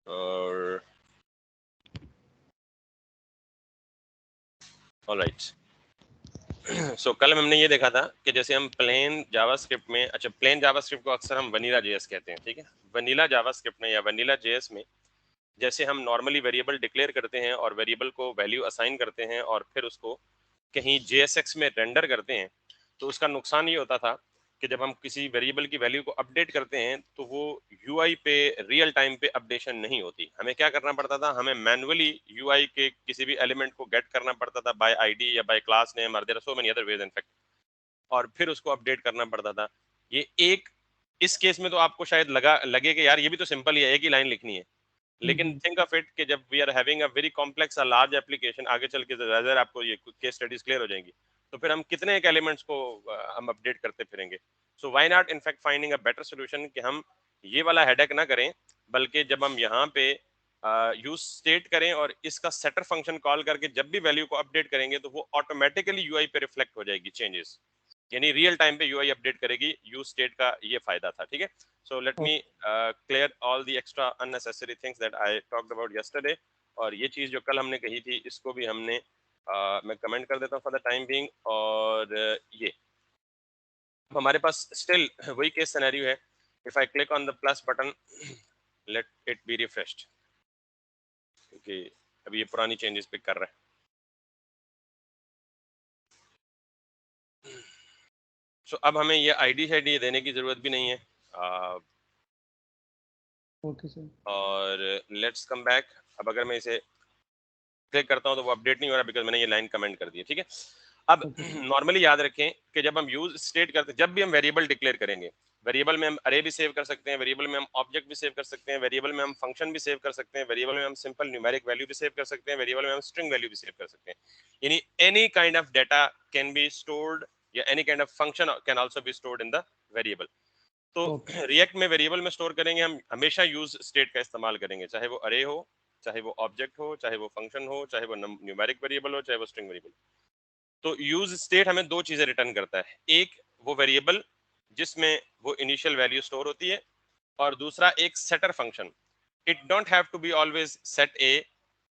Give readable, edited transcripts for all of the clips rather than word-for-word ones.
और ऑलराइट, सो कल हमने ये देखा था कि जैसे हम प्लेन जावास्क्रिप्ट में, अच्छा प्लेन जावास्क्रिप्ट को अक्सर हम वनीला जेएस कहते हैं, ठीक है। वनीला जावास्क्रिप्ट में या वनीला जेएस में जैसे हम नॉर्मली वेरिएबल डिक्लेयर करते हैं और वेरिएबल को वैल्यू असाइन करते हैं और फिर उसको कहीं JSX में रेंडर करते हैं, तो उसका नुकसान ये होता था कि जब हम किसी वेरिएबल की वैल्यू को अपडेट करते हैं तो वो UI पे रियल टाइम पे अपडेशन नहीं होती। हमें क्या करना पड़ता था, हमें मैनुअली UI के किसी भी एलिमेंट को गेट करना पड़ता था बाय ID या बाय क्लास नेम, और there are so many other ways in fact, और फिर उसको अपडेट करना पड़ता था। ये एक, इस केस में तो आपको शायद लगे कि यार ये भी तो सिंपल ही है, एक ही लाइन लिखनी है, लेकिन थिंक ऑफ इट कि जब we are having a very complex a large application, आगे चल के ज्यादा आपको ये केस स्टडीज क्लियर हो जाएंगी, तो फिर हम कितने एक एलिमेंट्स को हम अपडेट करते फिरेंगे। So why not in fact finding a better solution कि हम ये वाला हेडेक ना करें, बल्कि जब हम यहाँ पे यूज स्टेट करें और इसका सेटर फंक्शन कॉल करके जब भी वैल्यू को अपडेट करेंगे तो वो ऑटोमेटिकली यूआई पे रिफ्लेक्ट हो जाएगी चेंजेस, यानी रियल टाइम पे यूआई अपडेट करेगी। यूज स्टेट का ये फायदा था, ठीक है। सो let me clear all the extra unnecessary things that I talked about yesterday. और ये चीज जो कल हमने कही थी इसको भी हमने मैं कमेंट कर देता हूँ फॉर द टाइम बीइंग। और ये हमारे पास स्टिल वही केस सिनेरियो है। If I click on the plus button, let it be refreshed, क्योंकि अभी ये पुरानी चेंजेस पिक कर रहा है। सो अब हमें ये आईडी शाइडी देने की जरूरत भी नहीं है। Okay sir. और लेट्स कम बैक। अब अगर मैं इसे क्लिक करता हूं तो वो अपडेट नहीं हो रहा बिकॉज मैंने ये लाइन कमेंट कर दी है, ठीक है। अब ओके सर। नॉर्मली याद रखें कि जब हम यूज स्टेट करते हैं, जब भी हम वेरिएबल डिक्लेयर करेंगे, वेरिएबल में हम अरे भी सेव कर सकते हैं, वेरिएबल में हम ऑब्जेक्ट भी सेव कर सकते हैं, वेरिएबल में हम फंक्शन भी सेव कर सकते हैं, वेरिएबल में हम सिंपल न्यूमेरिक वैल्यू भी सेव कर सकते हैं, वेरिएबल में हम स्ट्रिंग वैल्यू भी सेव कर सकते हैं। यानी any kind of data can be stored या any kind of function can also be stored in the variable. तो ओके। रिएक्ट में वेरिएबल में स्टोर करेंगे हम हमेशा यूज स्टेट का इस्तेमाल करेंगे, चाहे वो अरे हो, चाहे वो ऑब्जेक्ट हो, चाहे वो फंक्शन हो, चाहे वो न्यूमेरिक वेरिएबल हो, चाहे वो स्ट्रिंग वेरिएबल। तो यूज स्टेट हमें दो चीजें रिटर्न करता है, एक वो वेरिएबल जिसमें वो इनिशियल वैल्यू स्टोर होती है, और दूसरा एक setter function. It don't have to be always set a,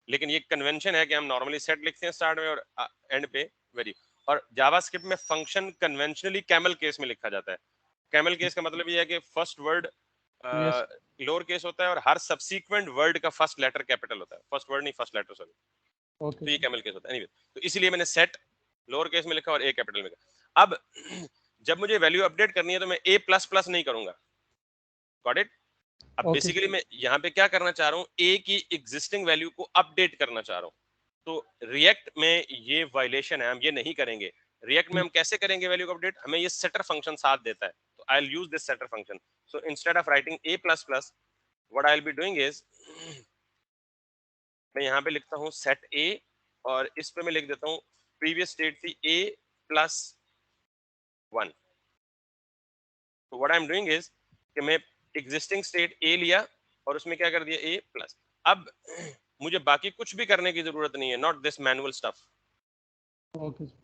लेकिन ये कन्वेंशन है कि हम नॉर्मली सेट लिखते हैं स्टार्ट में और एंड पे वेरी। और जावास्क्रिप्ट में फंक्शन कन्वेंशनली कैमल केस में लिखा जाता है। कैमल केस का मतलब ये है कि first word yes. Lower case होता है और हर सब्सीक्वेंट वर्ड का फर्स्ट लेटर कैपिटल होता है, फर्स्ट वर्ड नहीं फर्स्ट लेटर, सॉरी। ओके तो ये सर। कैमल केस होता है एनीवे। तो इसीलिए मैंने सेट लोअर केस में लिखा और ए कैपिटल में लिखा। अब जब मुझे वैल्यू अपडेट करनी है तो मैं ए प्लस प्लस नहीं करूंगा, गॉट इट। अब ओके बेसिकली सर। मैं यहाँ पे क्या करना चाह रहा हूँ, ए की एग्जिस्टिंग वैल्यू को अपडेट करना चाह रहा हूँ। तो रिएक्ट में ये वायलेशन है, हम ये नहीं करेंगे। रिएक्ट में हम कैसे करेंगे वैल्यू को अपडेट, हमें ये सेटर फंक्शन साथ देता है, तो I will use this setter function. So instead of writing a plus plus, what I will be doing is, मैं यहाँ पे लिखता हूँ सेट ए, और इस पे मैं लिख देता हूँ प्रीवियस स्टेट थी ए प्लस वन। तो what I am doing is कि मैं एग्जिस्टिंग स्टेट ए लिया और उसमें क्या कर दिया ए प्लस। अब मुझे बाकी कुछ भी करने की जरूरत नहीं है, not this manual stuff. Okay sir.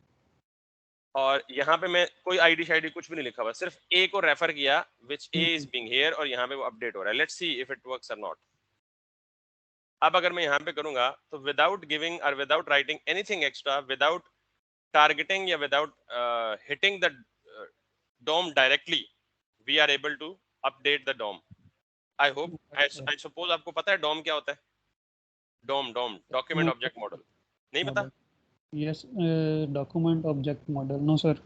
और यहाँ पे मैं कोई आईडी शाइडी कुछ भी नहीं लिखा हुआ, सिर्फ ए को रेफर किया विच ए इज बीइंग हियर, और यहाँ पे वो अपडेट हो रहा है। Let's see if it works और नॉट। अब अगर मैं यहाँ पे करूंगा तो विदाउट गिविंग और without writing anything extra, without targeting या without hitting the DOM directly, we are able to update the DOM. I hope, I suppose आपको पता है DOM क्या होता है। DOM डॉक्यूमेंट ऑब्जेक्ट मॉडल, नहीं पता? Model. Yes. Document object model, no sir.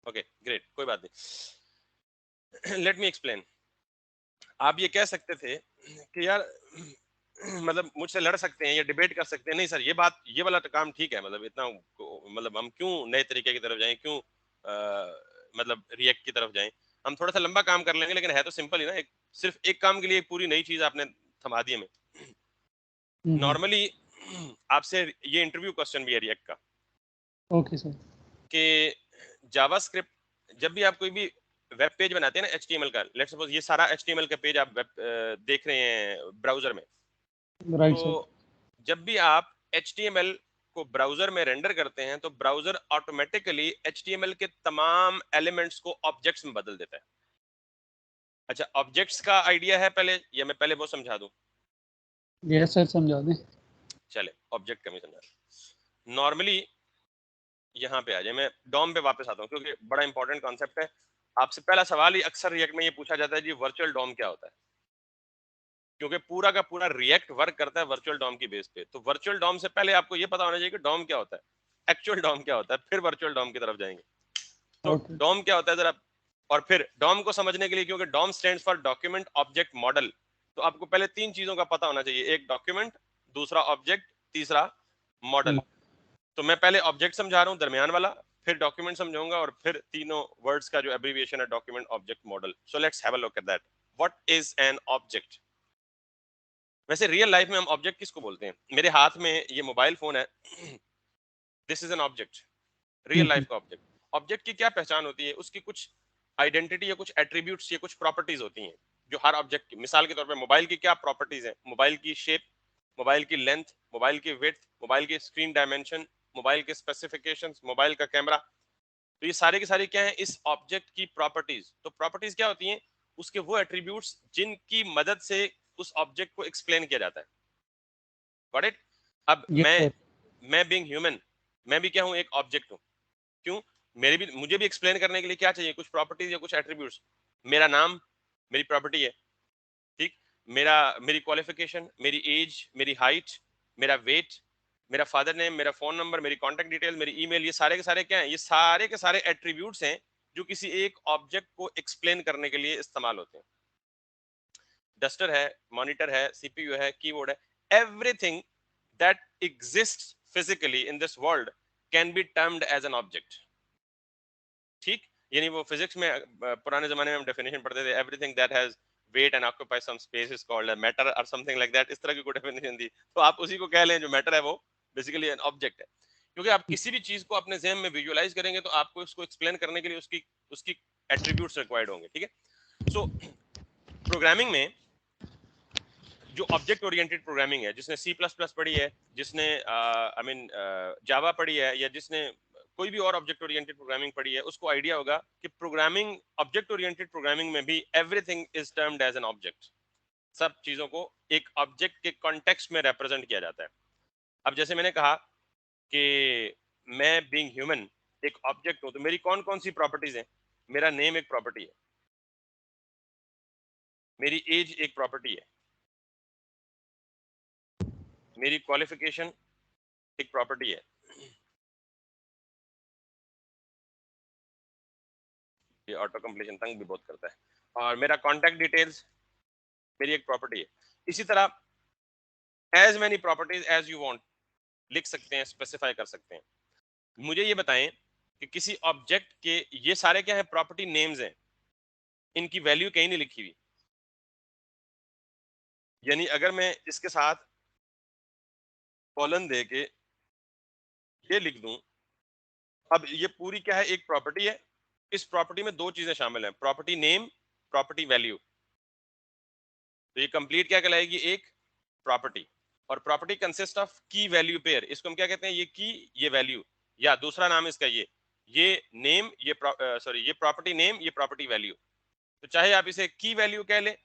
Okay great, कोई बात नहीं। Let me explain. आप ये कह सकते थे कि यार मतलब मुझसे लड़ सकते हैं या डिबेट कर सकते हैं, नहीं सर ये बात, ये वाला तो काम ठीक है, मतलब इतना मतलब हम क्यों नए तरीके की तरफ जाएं, क्यों मतलब रिएक्ट की तरफ जाएं। हम थोड़ा सा लंबा काम कर लेंगे, लेकिन है तो सिंपल ही ना, एक सिर्फ एक काम के लिए एक पूरी नई चीज आपने थमा दी हमें। नॉर्मली आपसे ये इंटरव्यू क्वेश्चन भी है रिएक्ट का ओके सर। कि जावास्क्रिप्ट जब भी आप कोई भी वेब पेज बनाते हैं ना HTML का, लेट्स सपोज ये सारा HTML का पेज आप देख रहे हैं ब्राउजर में, राइट तो सर। जब भी आप HTML को ब्राउजर में रेंडर करते हैं तो ब्राउजर ऑटोमेटिकली HTML के तमाम एलिमेंट्स को ऑब्जेक्ट्स में बदल देता है। अच्छा ऑब्जेक्ट्स का आइडिया है पहले, या मैं पहले वो समझा दूं? यस सर, समझा दें। चले ऑब्जेक्ट कमी समझा। नॉर्मली यहाँ पे आ जाए, मैं डॉम पे वापस आता हूँ क्योंकि बड़ा इंपॉर्टेंट कॉन्सेप्ट है। आपसे पहला सवाल ही अक्सर रिएक्ट में ये पूछा जाता है जी वर्चुअल डॉम क्या होता है, क्योंकि पूरा का पूरा रिएक्ट वर्क करता है वर्चुअल डॉम की बेस पे। तो वर्चुअल डॉम से पहले आपको ये पता होना चाहिए कि डॉम क्या होता है, एक्चुअल डॉम क्या होता है, फिर वर्चुअल डॉम की तरफ जाएंगे। तो ओके। डॉम क्या होता है जरा, और फिर डॉम को समझने के लिए, क्योंकि DOM stands for document object model, तो आपको पहले तीन चीजों का पता होना चाहिए, एक डॉक्यूमेंट, दूसरा ऑब्जेक्ट, तीसरा मॉडल। तो मैं पहले ऑब्जेक्ट समझा रहा हूँ दरमियान वाला, फिर डॉक्यूमेंट समझाऊंगा, और फिर तीनों वर्ड्स का जो एब्रीविएशन है document object model. So let's have a look at that. What is an object? वैसे रियल लाइफ में हम ऑब्जेक्ट किसको बोलते हैं? मेरे हाथ में ये मोबाइल फोन है, this is an object, real life का ऑब्जेक्ट। ऑब्जेक्ट की क्या पहचान होती है? उसकी कुछ आइडेंटिटी या कुछ एट्रीब्यूट्स या कुछ प्रॉपर्टीज होती हैं जो हर ऑब्जेक्ट की, मिसाल के तौर पे मोबाइल की क्या प्रॉपर्टीज है? मोबाइल की शेप, मोबाइल की लेंथ, मोबाइल की विड्थ, मोबाइल की स्क्रीन डायमेंशन, मोबाइल के स्पेसिफिकेशंस, मोबाइल का कैमरा। तो ये सारे के सारे क्या है इस ऑब्जेक्ट की प्रॉपर्टीज। तो प्रॉपर्टीज क्या होती हैं? उसके वो एट्रीब्यूट्स जिनकी मदद से उस ऑब्जेक्ट को एक्सप्लेन किया जाता है। Got it? अब यस सर। मैं बीइंग ह्यूमन, मैं भी क्या हूं? एक ऑब्जेक्ट हूं। क्यों? मेरे भी, मुझे भी एक्सप्लेन करने के लिए क्या चाहिए? कुछ प्रॉपर्टीज या कुछ एट्रीब्यूट्स। मेरा नाम मेरी प्रॉपर्टी है, ठीक। मेरा, मेरी क्वालिफिकेशन, मेरी एज, मेरी हाइट, मेरा वेट, मेरा फादर नेम, मेरा फोन नंबर, मेरी कॉन्टेक्ट डिटेल, मेरी ईमेल, ये सारे के सारे क्या हैं? ये सारे के सारे एट्रीब्यूट्स हैं जो किसी एक ऑब्जेक्ट को एक्सप्लेन करने के लिए इस्तेमाल होते हैं। डस्टर है, मॉनिटर है, सीपीयू है, कीबोर्ड है, everything that exists physically in this world can be termed as an object, ठीक। यानी वो फिजिक्स में पुराने जमाने में हम डेफिनेशन पढ़ते थे, everything that has weight and occupy some space is called a matter और समथिंग लाइक दैट, इस तरह की कोई डेफिनेशन थी। तो आप उसी को कह लें, जो मैटर है वो बेसिकली एन ऑब्जेक्ट है। क्योंकि आप किसी भी चीज को अपने ज़हन में विजुअलाइज करेंगे तो आपको उसको एक्सप्लेन करने के लिए उसकी उसकी एट्रीब्यूट्स रिक्वायर्ड होंगे, ठीक है। सो प्रोग्रामिंग में जो ऑब्जेक्ट ओरिएंटेड प्रोग्रामिंग है, जिसने सी प्लस प्लस पढ़ी है, जिसने आई मीन जावा पढ़ी है, या जिसने कोई भी और ऑब्जेक्ट ओरिएंटेड प्रोग्रामिंग पढ़ी है, उसको आइडिया होगा कि प्रोग्रामिंग, ऑब्जेक्ट ओरिएंटेड प्रोग्रामिंग में भी everything is termed as an object. सब चीजों को एक ऑब्जेक्ट के कॉन्टेक्स्ट में रिप्रेजेंट किया जाता है। अब जैसे मैंने कहा कि मैं बीइंग ह्यूमन एक ऑब्जेक्ट हूं, तो मेरी कौन कौन सी प्रॉपर्टीज हैं? मेरा नेम एक प्रॉपर्टी है, मेरी एज एक प्रॉपर्टी है, मेरी क्वालिफिकेशन एक प्रॉपर्टी है, ये ऑटो कंप्लीशन तंग भी बहुत करता है, और मेरा कॉन्टैक्ट डिटेल्स मेरी एक प्रॉपर्टी है। इसी तरह as many properties as you want लिख सकते हैं, स्पेसिफाई कर सकते हैं। मुझे ये बताएं कि किसी ऑब्जेक्ट के ये सारे क्या है? प्रॉपर्टी नेम्स हैं, इनकी वैल्यू कहीं नहीं लिखी हुई। यानी अगर मैं इसके साथ कॉलन दे के ये लिख दूं, अब ये पूरी क्या है? एक प्रॉपर्टी है। इस प्रॉपर्टी में दो चीजें शामिल हैं, प्रॉपर्टी नेम, प्रॉपर्टी वैल्यू। तो ये कंप्लीट क्या कहलाएगी? एक प्रॉपर्टी। और प्रॉपर्टी कंसिस्ट ऑफ की वैल्यू पेयर, इसको हम क्या कहते हैं? ये की, ये वैल्यू, या दूसरा नाम इसका ये नेम, ये सॉरी, ये प्रॉपर्टी नेम, ये प्रॉपर्टी वैल्यू। तो चाहे आप इसे की वैल्यू कह लें,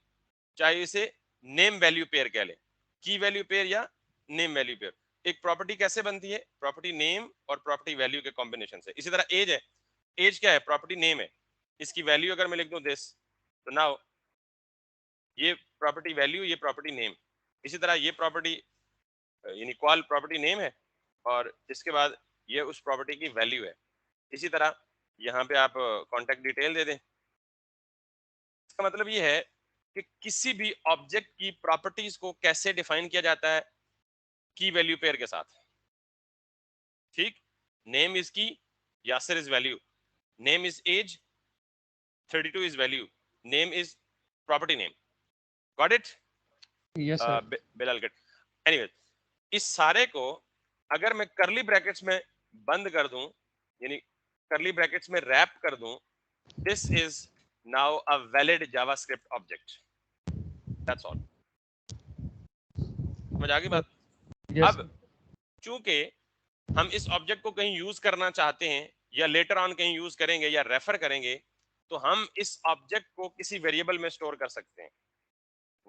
चाहे इसे नेम वैल्यू पेयर कह लें, की वैल्यू पेयर या नेम वैल्यू पेयर। एक प्रॉपर्टी कैसे बनती है? प्रॉपर्टी नेम और प्रॉपर्टी वैल्यू के कॉम्बिनेशन से। इसी तरह एज है, एज क्या है? प्रॉपर्टी नेम है। इसकी वैल्यू अगर मैं लिख दूं दिस, तो नाउ ये प्रॉपर्टी वैल्यू, ये प्रॉपर्टी नेम। इसी तरह ये प्रॉपर्टी यानी कॉल प्रॉपर्टी नेम है, और इसके बाद ये उस प्रॉपर्टी की वैल्यू है। इसी तरह यहाँ पे आप कॉन्टेक्ट डिटेल दे दें। इसका मतलब ये है कि किसी भी ऑब्जेक्ट की प्रॉपर्टीज को कैसे डिफाइन किया जाता है? की वैल्यू पेयर के साथ, ठीक। Name is key, Yasir is value, name is age, 32 is value, name is property name. Got it? Yes sir. Bilal get. Anyway, इस सारे को अगर मैं करली ब्रैकेट्स में बंद कर दूं, यानी करली ब्रैकेट्स में रैप कर दूं, this is now a valid JavaScript object. That's all. समझ आ गई बात? यस अब सर। चूंकि हम इस ऑब्जेक्ट को कहीं यूज करना चाहते हैं, या लेटर ऑन कहीं यूज करेंगे या रेफर करेंगे, तो हम इस ऑब्जेक्ट को किसी वेरिएबल में स्टोर कर सकते हैं।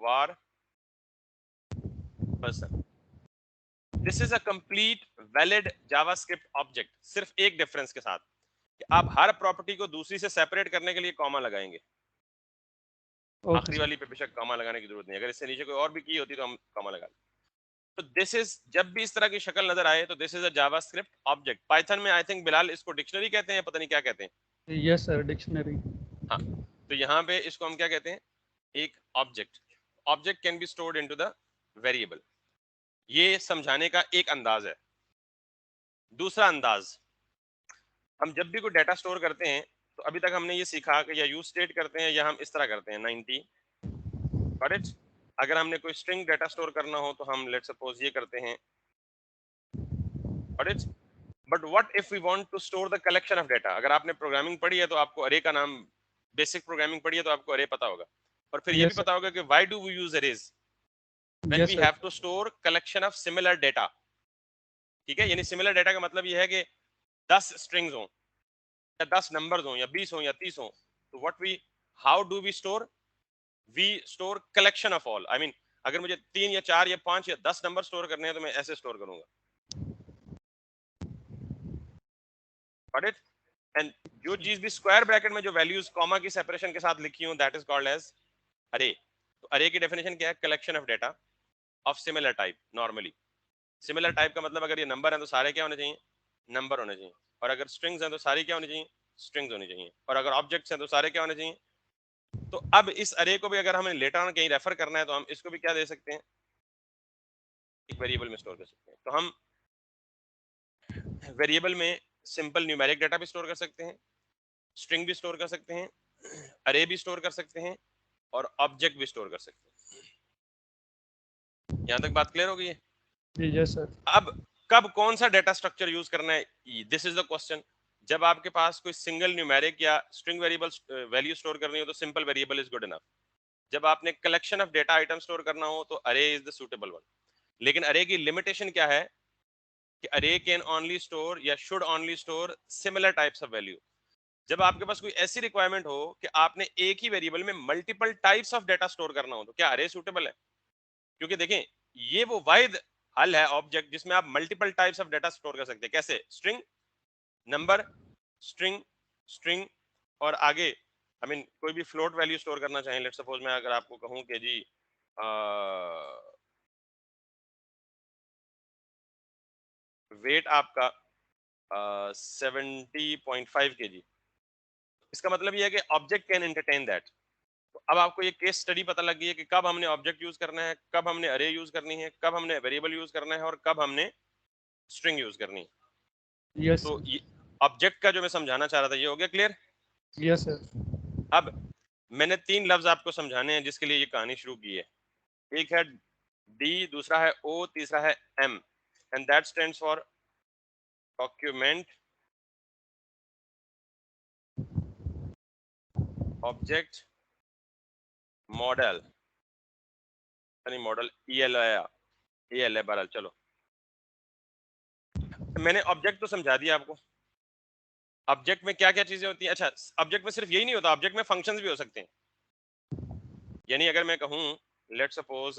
वार person. This is a complete valid JavaScript object, सिर्फ एक डिफरेंस के साथ कि आप हर प्रॉपर्टी को दूसरी से सेपरेट करने के लिए कॉमा लगाएंगे। आखिरी वाली पे बेशक कॉमा लगाने की जरूरत नहीं, अगर इससे नीचे कोई और भी की होती तो हम कॉमा लगा लेते। तो दिस इज, जब भी इस तरह की शक्ल नजर आए तो this is a JavaScript object. Python में आई थिंक बिलाल इसको डिक्शनरी कहते हैं, पता नहीं क्या कहते हैं। Yes sir, dictionary. हाँ, तो यहाँ पे इसको हम क्या कहते हैं, एक object. Object can be stored into the variable. ये समझाने का एक अंदाज है। दूसरा अंदाज, हम जब भी कोई डाटा स्टोर करते हैं तो अभी तक हमने ये सीखा कि या यूज स्टेट करते हैं या हम इस तरह करते हैं 90, करेक्ट। अगर हमने कोई स्ट्रिंग डाटा स्टोर करना हो तो हम लेट्स सपोज ये करते हैं, correct. But what if we want to store the collection of data. अगर आपने प्रोग्रामिंग पढ़ी है तो आपको अरे का नाम, बेसिक प्रोग्रामिंग पढ़ी है तो आपको अरे पता होगा, और फिर ये भी यस पता होगा कि why do we use arrays when we sir. Have to store collection of similar data. ठीक है, यानी सिमिलर डाटा का मतलब ये है कि 10 स्ट्रिंग्स हो या 10 नंबर्स हो या 20 हो या 30 हो, तो what we, how do we store, we store collection of all. I mean अगर मुझे 3 या 4 या 5 या 10 नंबर स्टोर करने हैं तो मैं ऐसे स्टोर करूंगा, गॉट इट। एंड जो चीज भी स्क्वायर ब्रैकेट में जो वैल्यूज कॉमा की सेपरेशन के साथ लिखी हूं दैट इज कॉल्ड एज अरे। तो अरे की डेफिनेशन क्या है, collection of data of similar type. Normally similar type का मतलब अगर ये नंबर है तो सारे क्या होने चाहिए, नंबर होने चाहिए, और अगर स्ट्रिंग्स हैं तो सारी क्या होनी चाहिए, स्ट्रिंग्स होनी चाहिए, और अगर ऑब्जेक्ट्स हैं तो सारे क्या होने चाहिए। तो अब इस अरे को भी अगर हमें लेटर ऑन कहीं रेफर करना है तो हम इसको भी क्या दे सकते हैं, एक वेरिएबल में स्टोर कर सकते हैं। तो हम वेरिएबल में सिंपल न्यूमेरिक डाटा भी स्टोर कर सकते हैं, स्ट्रिंग भी स्टोर कर सकते हैं, अरे भी स्टोर कर सकते हैं, और ऑब्जेक्ट भी स्टोर कर सकते हैं। यहां तक बात क्लियर हो गई है? Yes sir. अब कब कौन सा डाटा स्ट्रक्चर यूज करना है, दिस इज द क्वेश्चन। जब आपके पास कोई सिंगल न्यूमेरिक या स्ट्रिंग वेरिएबल वैल्यू स्टोर करनी हो तो simple variable is good enough. जब आपने collection of data item store करना हो तो अरे इज द सुटेबल वन। लेकिन अरे की लिमिटेशन क्या है कि अरे कैन ओनली स्टोर या should only store similar types of value. जब आपके पास कोई ऐसी रिक्वायरमेंट हो कि आपने एक ही वेरिएबल में multiple types of data store करना हो तो क्या अरे सूटेबल है? क्योंकि देखें, ये वो वाहिद हल है ऑब्जेक्ट जिसमें आप multiple types of data store कर सकते हैं। कैसे? स्ट्रिंग, नंबर, स्ट्रिंग, स्ट्रिंग, और आगे आई मीन कोई भी फ्लोट वैल्यू स्टोर करना चाहें। लेट्स सपोज मैं अगर आपको कहूं कि जी वेट आपका 70.5 kg, इसका मतलब ये है कि ऑब्जेक्ट कैन एंटरटेन दैट। तो अब आपको ये केस स्टडी पता लग गई है कि कब हमने ऑब्जेक्ट यूज करना है, कब हमने अरे यूज करनी है, कब हमने वेरिएबल यूज करना है, और कब हमने स्ट्रिंग यूज करनी है। यस तो ये ऑब्जेक्ट का जो मैं समझाना चाह रहा था ये हो गया क्लियर। Yes sir. अब मैंने 3 लफ्ज आपको समझाने हैं जिसके लिए ये कहानी शुरू की है। एक है डी, दूसरा है ओ, तीसरा है M, and that stands for document object model, यानी मॉडल ई एल है बहरहाल। चलो मैंने ऑब्जेक्ट तो समझा दिया आपको। ऑब्जेक्ट में क्या क्या चीजें होती हैं। अच्छा, ऑब्जेक्ट में सिर्फ यही नहीं होता, ऑब्जेक्ट में फंक्शंस भी हो सकते हैं। यानी अगर मैं कहूं लेट्स सपोज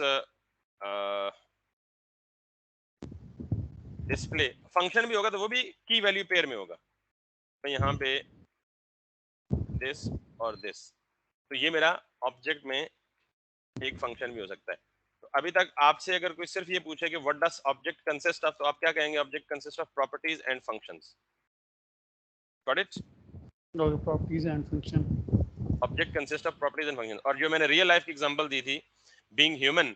डिस्प्ले फंक्शन भी होगा तो वो भी की वैल्यू पेयर में होगा। तो यहाँ पे दिस और दिस, तो ये मेरा ऑब्जेक्ट में एक फंक्शन भी हो सकता है। तो अभी तक आपसे अगर कोई सिर्फ ये पूछे कि what does object consist of, तो आप क्या कहेंगे? Object consist of properties and functions. Got it? Properties and function. Object consist of properties and function. और जो मैंने रियल लाइफ की एग्जांपल दी थी, बीइंग ह्यूमन,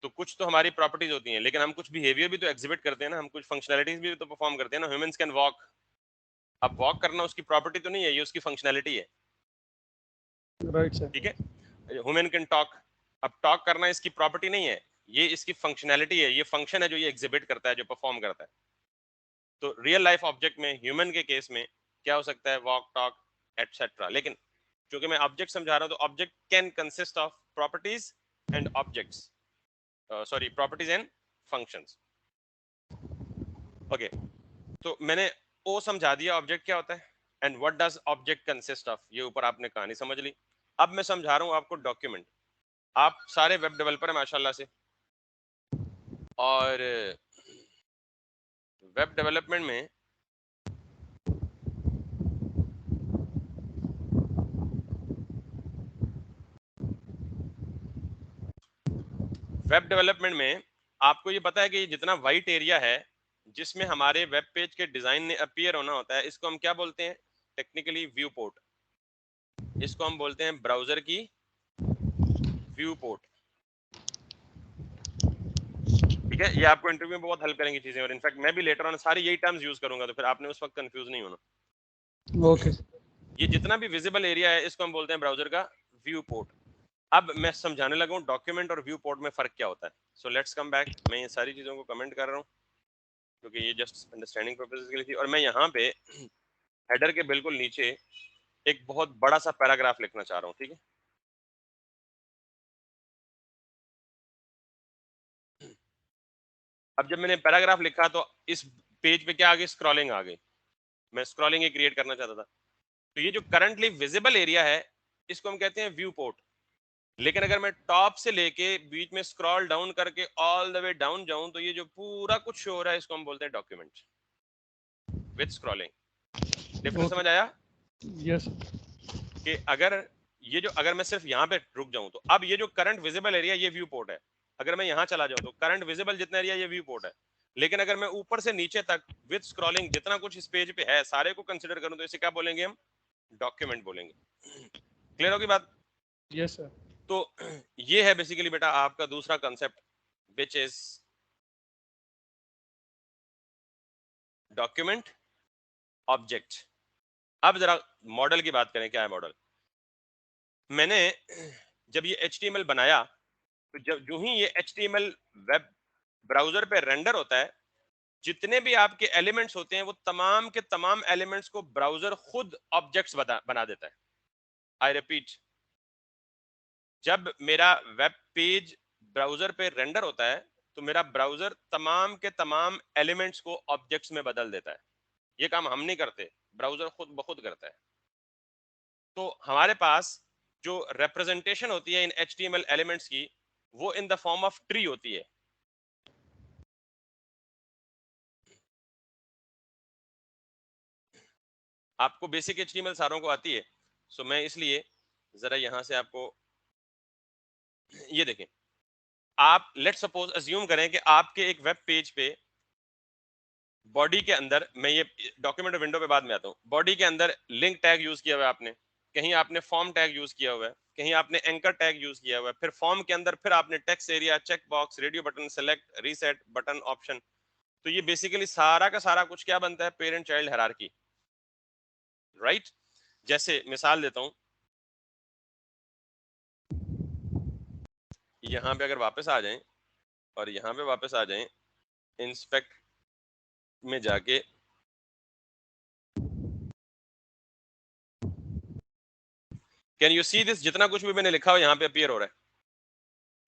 तो कुछ तो हमारी प्रॉपर्टीज होती हैं लेकिन हम कुछ बिहेवियर भी तो एग्जिबिट करते हैं ना, हम कुछ फंक्शनैलिटीज भी तो परफॉर्म करते हैं ना। Humans can walk. अब वॉक करना उसकी प्रॉपर्टी तो नहीं है, ये उसकी फंक्शनैलिटी है। Right sir. ठीक है, ह्यूमन कैन टॉक। अब टॉक करना इसकी प्रॉपर्टी नहीं है, ये इसकी फंक्शनैलिटी है, ये फंक्शन है जो ये एग्जिबिट करता है, जो परफॉर्म करता है। तो रियल लाइफ ऑब्जेक्ट में ह्यूमन के केस में क्या हो सकता है? Walk, talk, etcetera. लेकिन क्योंकि मैं ऑब्जेक्ट समझा रहा हूं तो object can consist of properties and objects, sorry properties and functions. Okay, तो मैंने ओ समझा दिया ऑब्जेक्ट क्या होता है, and what does object consist of, ये ऊपर आपने कहानी समझ ली। अब मैं समझा रहा हूं आपको डॉक्यूमेंट। आप सारे वेब डेवलपर हैं माशाल्लाह से, और वेब डेवलपमेंट में आपको ये पता है कि जितना वाइट एरिया है जिसमें हमारे वेब पेज के डिजाइन ने अपीयर होना होता है, इसको हम क्या बोलते हैं टेक्निकली? View port. इसको हम बोलते हैं ब्राउजर की व्यू पोर्ट। ठीक है, ये आपको इंटरव्यू में बहुत हेल्प करेंगी चीजें, और इनफैक्ट मैं भी लेटर ऑन सारी यही टर्म्स यूज करूंगा, तो फिर आपने उस वक्त कंफ्यूज नहीं होना। ओके। ये जितना भी विजिबल एरिया है इसको हम बोलते हैं ब्राउजर का व्यू पोर्ट। अब मैं समझाने लगा हूं डॉक्यूमेंट और व्यू पोर्ट में फर्क क्या होता है। So let's come back. मैं ये सारी चीजों को कमेंट कर रहा हूँ क्योंकि ये जस्ट अंडरस्टैंडिंग पर्पसेस के लिए थी, और मैं यहाँ पे हेडर के बिल्कुल नीचे एक बहुत बड़ा सा पैराग्राफ लिखना चाह रहा हूँ। ठीक है, अब जब मैंने पैराग्राफ लिखा तो इस पेज पे क्या आ गई? स्क्रॉलिंग आ गई। मैं स्क्रॉलिंग ही क्रिएट करना चाहता था। तो ये जो करंटली विजिबल एरिया है इसको हम कहते हैं व्यू पोर्ट। लेकिन अगर मैं टॉप से लेके बीच में स्क्रॉल डाउन करके ऑल द वे डाउन जाऊं तो ये जो पूरा कुछ शो हो रहा है इसको हम बोलते हैं डॉक्यूमेंट विद स्क्रॉलिंग। डिफरेंस समझ आया? यस। कि अगर मैं सिर्फ यहाँ पे रुक जाऊं तो अब ये जो करंट विजिबल एरिया ये व्यू पोर्ट है। अगर मैं यहाँ चला जाऊं तो करंट विजिबल जितना एरिया ये व्यू पोर्ट है। लेकिन अगर मैं ऊपर से नीचे तक विद स्क्रॉलिंग जितना कुछ इस पेज पे है सारे को कंसिडर करूं तो इसे क्या बोलेंगे? हम डॉक्यूमेंट बोलेंगे। क्लियर होगी बात? Yes sir. तो ये है बेसिकली बेटा आपका दूसरा concept which is document object. अब जरा मॉडल की बात करें। क्या है मॉडल? मैंने जब ये HTML बनाया तो जब जो ही ये HTML वेब ब्राउजर पे रेंडर होता है, जितने भी आपके एलिमेंट्स होते हैं वो तमाम के तमाम एलिमेंट्स को ब्राउजर खुद ऑब्जेक्ट्स बना देता है। आई रिपीट, जब मेरा वेब पेज ब्राउजर पे रेंडर होता है तो मेरा ब्राउजर तमाम के तमाम एलिमेंट्स को ऑब्जेक्ट्स में बदल देता है। ये काम हम नहीं करते, ब्राउजर खुद ब खुद करता है। तो हमारे पास जो रिप्रेजेंटेशन होती है इन HTML एलिमेंट्स की वो in the form of tree होती है। आपको बेसिक HTML सारों को आती है, सो मैं इसलिए जरा यहां से आपको ये देखें। आप लेट्स सपोज अज्यूम करें कि आपके एक वेब पेज पे बॉडी के अंदर, मैं ये डॉक्यूमेंट विंडो पे बाद में आता हूँ, बॉडी के अंदर लिंक टैग यूज किया हुआ है आपने, कहीं आपने फॉर्म टैग यूज किया हुआ है, कहीं आपने एंकर टैग यूज किया हुआ है, फिर फॉर्म के अंदर फिर आपने text area, check box, radio button, select, reset button, option. तो ये बेसिकली सारा का सारा कुछ क्या बनता है? Parent child hierarchy, right? जैसे मिसाल देता हूं, यहां पे अगर वापस आ जाएं और यहां पे वापस आ जाएं, इंस्पेक्ट में जाके कैन यू सी दिस? जितना कुछ भी मैंने लिखा हो यहां पे अपीयर हो रहा है,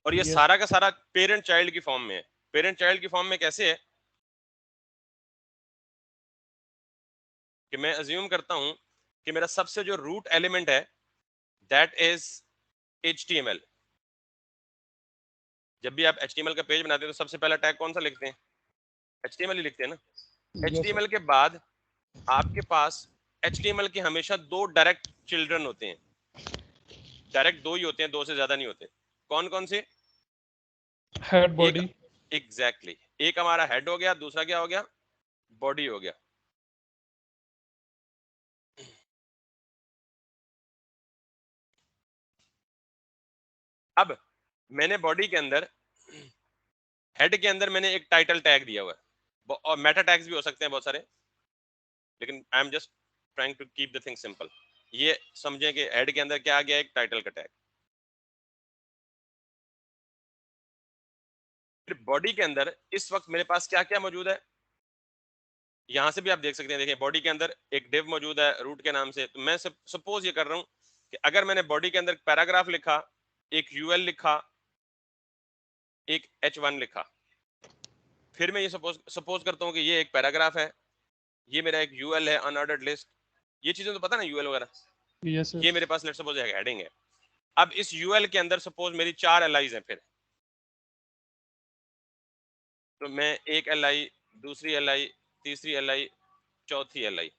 और ये यस। सारा का सारा पेरेंट चाइल्ड की फॉर्म में है। पेरेंट चाइल्ड की फॉर्म में कैसे है कि मैं अज्यूम करता हूं कि मेरा सबसे जो रूट एलिमेंट है दैट इज HTML। जब भी आप HTML का पेज बनाते हैं तो सबसे पहला टैग कौन सा लिखते हैं? HTML ही लिखते हैं ना। Yes sir. HTML के बाद आपके पास HTML के हमेशा दो डायरेक्ट चिल्ड्रन होते हैं। डायरेक्ट दो ही होते हैं, दो से ज्यादा नहीं होते। कौन कौन से? हेड एक, बॉडी। एग्जैक्टली एक हमारा हेड हो गया, दूसरा क्या हो गया? बॉडी हो गया। अब मैंने बॉडी के अंदर, हेड के अंदर मैंने एक टाइटल टैग दिया हुआ है, और मेटा टैग्स भी हो सकते हैं बहुत सारे, लेकिन I am just trying to keep the thing simple. ये समझें कि हेड के अंदर क्या आ गया? एक टाइटल का टैग। फिर बॉडी के अंदर इस वक्त मेरे पास क्या क्या मौजूद है? यहां से भी आप देख सकते हैं, देखिए बॉडी के अंदर एक डिव मौजूद है रूट के नाम से। तो मैं सपोज ये कर रहा हूं कि अगर मैंने बॉडी के अंदर पैराग्राफ लिखा, एक UL लिखा, एक H1 लिखा, फिर मैं ये सपोज करता हूँ कि ये एक पैराग्राफ है, ये मेरा एक UL है अनऑर्डर्ड लिस्ट। ये चीजें तो पता ना, UL वगैरह। यस ये सर। मेरे पास लेट्स सपोज एक हेडिंग है। अब इस UL के अंदर सपोज मेरी 4 LIs हैं। फिर तो मैं एक LI, दूसरी LI, तीसरी LI, चौथी LI,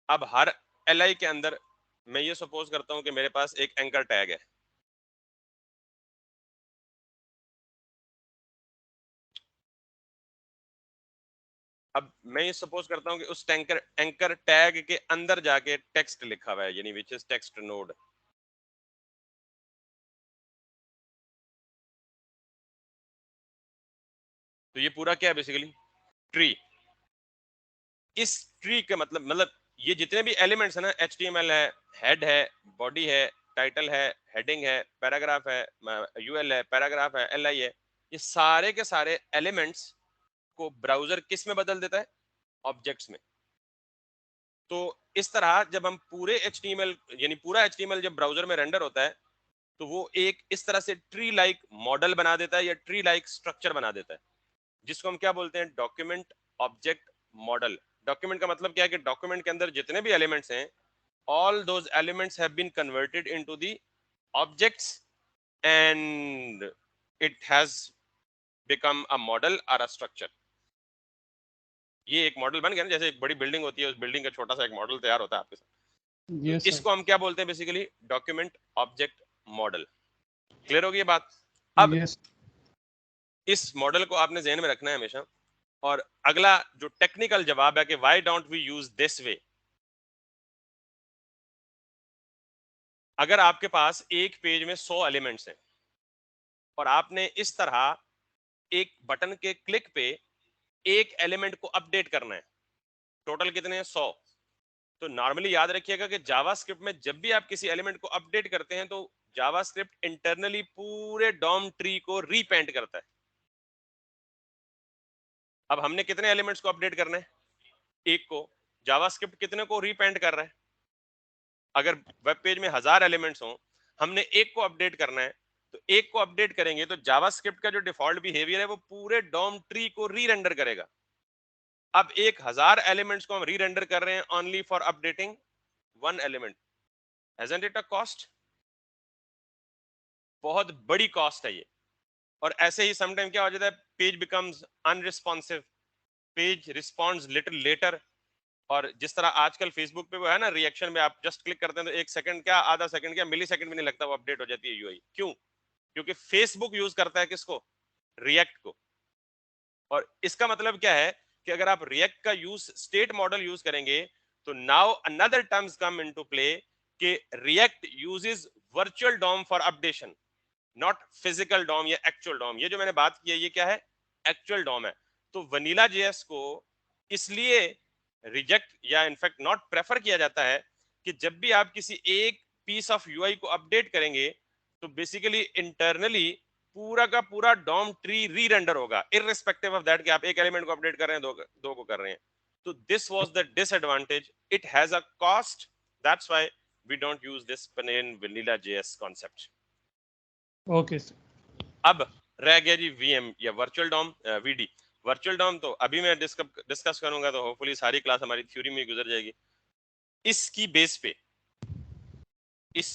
अब हर LI के अंदर मैं ये सपोज करता हूं कि मेरे पास एक एंकर टैग है। अब मैं ये सपोज करता हूं कि उस एंकर टैग के अंदर जाके टेक्स्ट लिखा हुआ है, यानी विच इज टेक्स्ट नोड। तो ये पूरा क्या है बेसिकली, ट्री। इस ट्री का मतलब ये जितने भी एलिमेंट्स है ना, HTML है, हेड है, बॉडी है, टाइटल है, हेडिंग है, पैराग्राफ है, UL है, पैराग्राफ है, LI है, ये सारे के सारे एलिमेंट्स को ब्राउजर किस में बदल देता है, ऑब्जेक्ट्स में। तो इस तरह जब हम पूरे HTML यानी पूरा HTML जब ब्राउजर में रेंडर होता है तो वो एक इस तरह से ट्री लाइक मॉडल बना देता है या ट्री लाइक स्ट्रक्चर बना देता है, जिसको हम क्या बोलते हैं, डॉक्यूमेंट ऑब्जेक्ट मॉडल। डॉक्यूमेंट का मतलब क्या है कि डॉक्यूमेंट के अंदर जितने भी एलिमेंट्स हैं, all those elements have been converted into the objects and it has become a model or a structure। ये एक मॉडल बन गया ना, जैसे एक बड़ी बिल्डिंग होती है, उस बिल्डिंग का छोटा सा एक मॉडल तैयार होता है आपके साथ। तो यस सर। इसको हम क्या बोलते हैं basically, document object model. Clear होगी ये बात। अब यस। इस मॉडल को आपने ध्यान में रखना है हमेशा। और अगला जो टेक्निकल जवाब है कि why don't we use this way. अगर आपके पास एक पेज में 100 एलिमेंट्स हैं और आपने इस तरह एक बटन के क्लिक पे एक एलिमेंट को अपडेट करना है, टोटल कितने हैं, 100। तो नॉर्मली याद रखिएगा कि जावास्क्रिप्ट में जब भी आप किसी एलिमेंट को अपडेट करते हैं तो जावास्क्रिप्ट इंटरनली पूरे डॉम ट्री को रीपेंट करता है। अब हमने कितने एलिमेंट्स को अपडेट करना है, एक को। जावास्क्रिप्ट कितने को रीपेंट कर रहा है, अगर वेब पेज में 1000 एलिमेंट्स हो, हमने एक को अपडेट करना है, तो एक को अपडेट करेंगे तो जावास्क्रिप्ट का जो डिफॉल्ट बिहेवियर है वो पूरे डॉम ट्री को री रेंडर करेगा। अब 1000 एलिमेंट्स को हम री रेंडर कर रहे हैं only for updating one element. Hasn't it a cost, बहुत बड़ी कॉस्ट है ये। और ऐसे ही समटाइम क्या हो जाता है, page becomes unresponsive, page responds little letter. और जिस तरह आजकल फेसबुक पे वो है ना, रिएक्शन में आप जस्ट क्लिक करते हैं तो एक सेकंड क्या, आधा सेकंड क्या, मिली सेकंड भी नहीं लगता, वो अपडेट हो जाती है यूआई। क्यों? क्योंकि फेसबुक यूज करता है किसको, रिएक्ट को। और इसका मतलब क्या है कि अगर आप रिएक्ट का यूज स्टेट मॉडल यूज करेंगे तो now another terms come into play कि React uses virtual DOM for updation, not physical DOM या एक्चुअल डॉम। ये जो मैंने बात की है ये क्या है, एक्चुअल डॉम है। तो वनीला जेएस को इसलिए रिजेक्ट या इनफैक्ट नॉट प्रेफर किया जाता है कि जब भी आप किसी एक पीस ऑफ यूआई को अपडेट करेंगे तो बेसिकली इंटरनली पूरा का पूरा डॉम ट्री री रेंडर होगा, इररिस्पेक्टिव ऑफ दैट कि आप एक एलिमेंट को अपडेट कर रहे हैं, दो को कर रहे हैं। तो this was the disadvantage, it has a cost, that's why we don't use this plain vanilla JS concept. Okay sir. अब रह गया जी वीएम या virtual DOM, VD. Virtual DOM तो अभी मैं डिस्कस करूंगा, तो होपफुली सारी क्लास हमारी थ्योरी में गुजर जाएगी। इसकी बेस पे, इस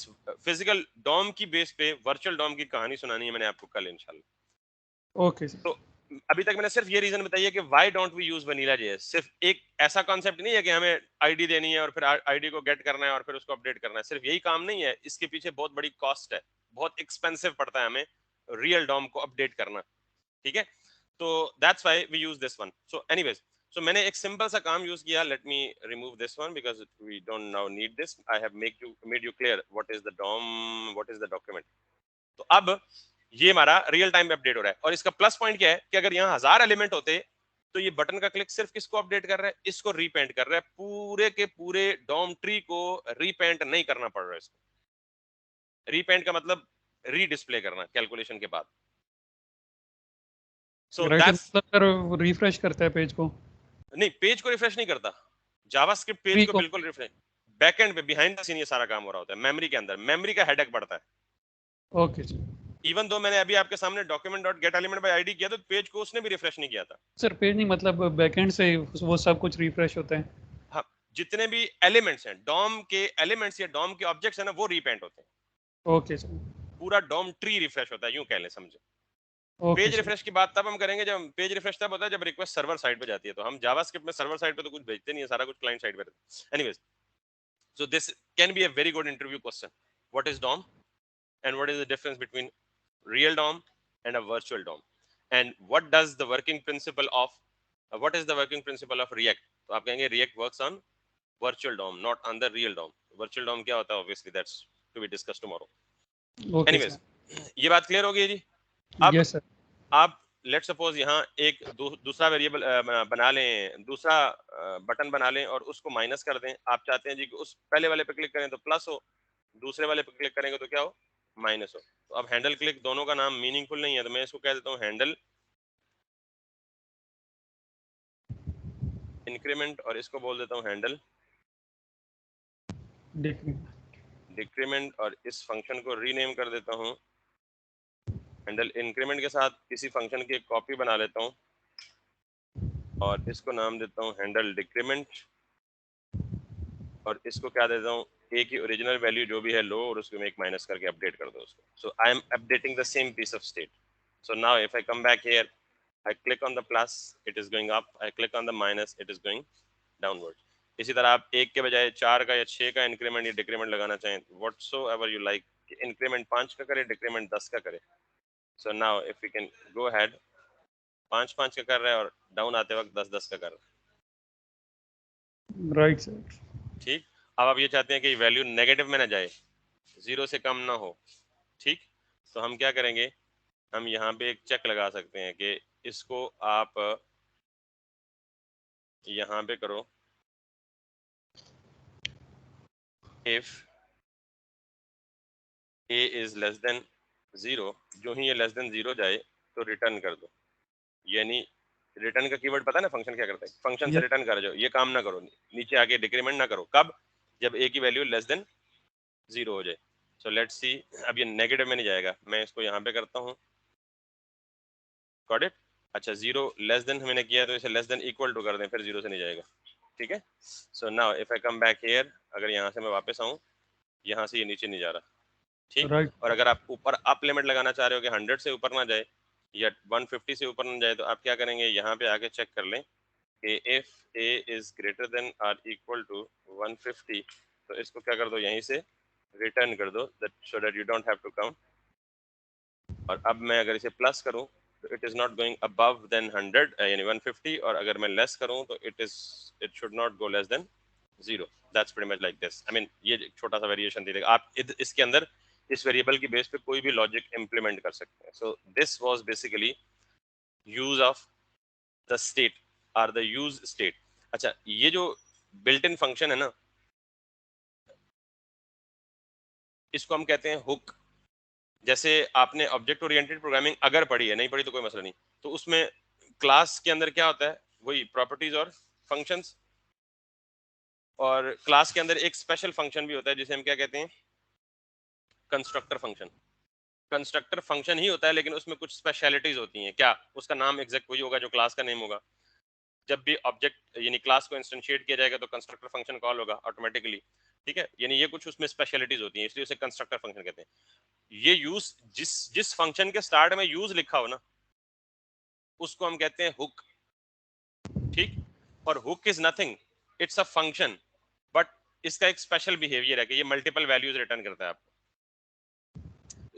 फिजिकल डॉम की बेस पे वर्चुअल डॉम की कहानी सुनानी है मैंने आपको कल इंशाल्लाह। Okay sir. तो अभी तक मैंने सिर्फ ये रीजन बताई है कि why don't we use vanilla JS. सिर्फ एक ऐसा कॉन्सेप्ट नहीं है कि हमें आईडी देनी है और फिर आईडी को गेट करना है और फिर उसको अपडेट करना है, सिर्फ यही काम नहीं है। इसके पीछे बहुत बड़ी कॉस्ट है, बहुत एक्सपेंसिव पड़ता है हमें रियल डॉम को अपडेट करना, ठीक है। तो that's why we use this one. So anyways, so मैंने एक सिंपल सा काम यूज किया, let me remove this one because we don't now need this. I have made you clear what is the DOM, what is the document. तो अब ये हमारा real time में अपडेट हो रहा है। और इसका प्लस पॉइंट क्या है कि अगर यहाँ 1000 एलिमेंट होते तो ये बटन का क्लिक सिर्फ किसको अपडेट कर रहा है, इसको रीपेंट कर रहा है, पूरे के पूरे डॉम ट्री को रीपेंट नहीं करना पड़ रहा है इसको। रीपेंट का मतलब रीडिस्प्ले करना कैलकुलेशन के बाद। सो राइट, दैट्स, मतलब सर रिफ्रेश करता है पेज को? नहीं पेज को रिफ्रेश नहीं करता, जावास्क्रिप्ट पेज ट्री को को? बिल्कुल रिफ्रेश, बैकएंड पे बिहाइंड द सीन ये सारा काम हो रहा होता है, मेमोरी के अंदर मेमोरी का हेडेक बढ़ता है। Okay sir. इवन दो मैंने अभी आपके सामने document dot gate element by ID किया तो पेज को उसने भी रिफ्रेश नहीं किया था। सर पेज नहीं, मतलब बैकएंड से वो सब कुछ रिफ्रेश होता है? हाँ, जितने भी एलिमेंट्स हैं डॉम के एलिमेंट्स या डॉम के ऑब्जेक्ट्स हैं ना, वो रीपेंट होते हैं। Okay sir. पूरा डॉम ट्री रिफ्रेश होता है, यूं कह लें, समझो। Okay page sir. रिफ्रेश की बात तब हम करेंगे जब पेज रिफ्रेश तब होता है जब रिक्वेस्ट सर्वर साइड पे जाती है। तो हम जावास्क्रिप्ट में सर्वर साइड पे तो कुछ भेजते नहीं है, सारा कुछ क्लाइंट साइड पे रहता है। Anyways, so this can be a very good interview question. What is DOM and what is the difference between real DOM and a virtual DOM, and what does the working principle of what is the working principle of React? तो आप कहेंगे React works on virtual DOM, not on the real DOM. Virtual DOM क्या होता है? Obviously that's to be discussed tomorrow. Okay Anyways, sir. ये बात clear हो गई जी। अब यस सर। आप लेट सपोज यहाँ एक दूसरा वेरिएबल बना लें, दूसरा बटन बना लें और उसको माइनस कर दें। आप चाहते हैं जी कि उस पहले वाले पे क्लिक करें तो प्लस हो, दूसरे वाले पे क्लिक करेंगे तो क्या हो? माइनस हो। तो अब हैंडल क्लिक दोनों का नाम मीनिंगफुल नहीं है, तो मैं इसको कह देता हूँ हैंडल इंक्रीमेंट और इसको बोल देता हूँ हैंडल डिक्रीमेंट और इस फंक्शन को रीनेम कर देता हूँ हैंडल इंक्रीमेंट के साथ किसी फंक्शन की एक कॉपी बना लेता हूँ और इसको नाम देता हूँ हैंडल डिक्रीमेंट और इसको क्या देता हूँ ए की ओरिजिनल वैल्यू जो भी है लो और उसको मैं एक माइनस करके अपडेट कर दो उसको। So I am updating the same piece of state. So now if I come back here, I click on the plus, it is going up, I click on the minus, it is going downward. इसी तरह आप एक के बजाय 4 का या 6 का increment या डिक्रीमेंट लगाना चाहें, व्हाटसोएवर यू लाइक, इंक्रीमेंट 5 का करे, डिक्रीमेंट 10 का करे। So now if we can go ahead, 5 5 का कर रहा है और डाउन आते वक्त 10 10 का कर रहा है। Right sir. ठीक। अब आप ये चाहते हैं कि वैल्यू नेगेटिव में ना जाए, 0 से कम ना हो। ठीक, तो हम क्या करेंगे, हम यहाँ पे एक चेक लगा सकते हैं कि इसको आप यहाँ पे करो, if a is less than 0, जो ही ये लेस देन 0 जाए तो रिटर्न कर दो। यानी रिटर्न का कीवर्ड पता है ना, फंक्शन क्या करता है? फंक्शन से यस। रिटर्न कर जाओ, ये काम ना करो, नीचे आके डिक्रीमेंट ना करो। कब? जब a की वैल्यू लेस देन 0 हो जाए। सो लेट्स सी, अब ये नेगेटिव में नहीं जाएगा, मैं इसको यहाँ पे करता हूँ, गॉट इट। अच्छा, 0 लेस देन मैंने किया तो इसे लेस देन इक्वल टू कर दें, फिर 0 से नहीं जाएगा। ठीक है। सो now if I come back here, अगर यहाँ से मैं वापस आऊँ, यहाँ से ये नीचे नहीं जा रहा। ठीक। राइट। और अगर आप ऊपर अप लिमिट लगाना चाह रहे हो कि 100 से ऊपर ना जाए या 150 से ऊपर ना जाए, तो आप क्या करेंगे, यहाँ पे आके चेक कर लें कि if a is greater than or equal to 150, तो इसको क्या कर दो, यहीं से रिटर्न कर दो, so that you don't have to count. और अब मैं अगर इसे प्लस करूं तो it is not going above than 100 यानी 150, और अगर मैं लेस करूं तो it should not go less than 0। That's pretty much like this. I mean ये छोटा सा वेरिएशन दे देगा। आप इसके अंदर इस वेरिएबल की बेस पे कोई भी लॉजिक इंप्लीमेंट कर सकते हैं। So this was basically use of the state और द यूज स्टेट। अच्छा, ये जो बिल्ट इन फंक्शन है ना, इसको हम कहते हैं हुक। जैसे आपने ऑब्जेक्ट ओरिएंटेड प्रोग्रामिंग अगर पढ़ी है, नहीं पढ़ी तो कोई मसला नहीं, तो उसमें क्लास के अंदर क्या होता है, वही प्रॉपर्टीज और फंक्शंस, और क्लास के अंदर एक स्पेशल फंक्शन भी होता है जिसे हम क्या कहते हैं, कंस्ट्रक्टर फंक्शन। कंस्ट्रक्टर फंक्शन ही होता है लेकिन उसमें कुछ स्पेशलिटीज होती हैं। क्या? उसका नाम एग्जैक्ट वही होगा जो क्लास का नेम होगा। जब भी ऑब्जेक्ट यानी क्लास को इंस्टेंशिएट किया जाएगा तो कंस्ट्रक्टर फंक्शन कॉल होगा ऑटोमेटिकली। ठीक है, यानी ये कुछ उसमें स्पेशलिटीज होती हैं, इसलिए उसे कंस्ट्रक्टर फंक्शन कहते हैं। ये यूज जिस जिस फंक्शन के स्टार्ट में यूज लिखा हो ना, उसको हम कहते हैं हुक। ठीक। और hook is nothing, it's a function, but इसका एक स्पेशल बिहेवियर है कि ये मल्टीपल वैल्यूज रिटर्न करता है आपको।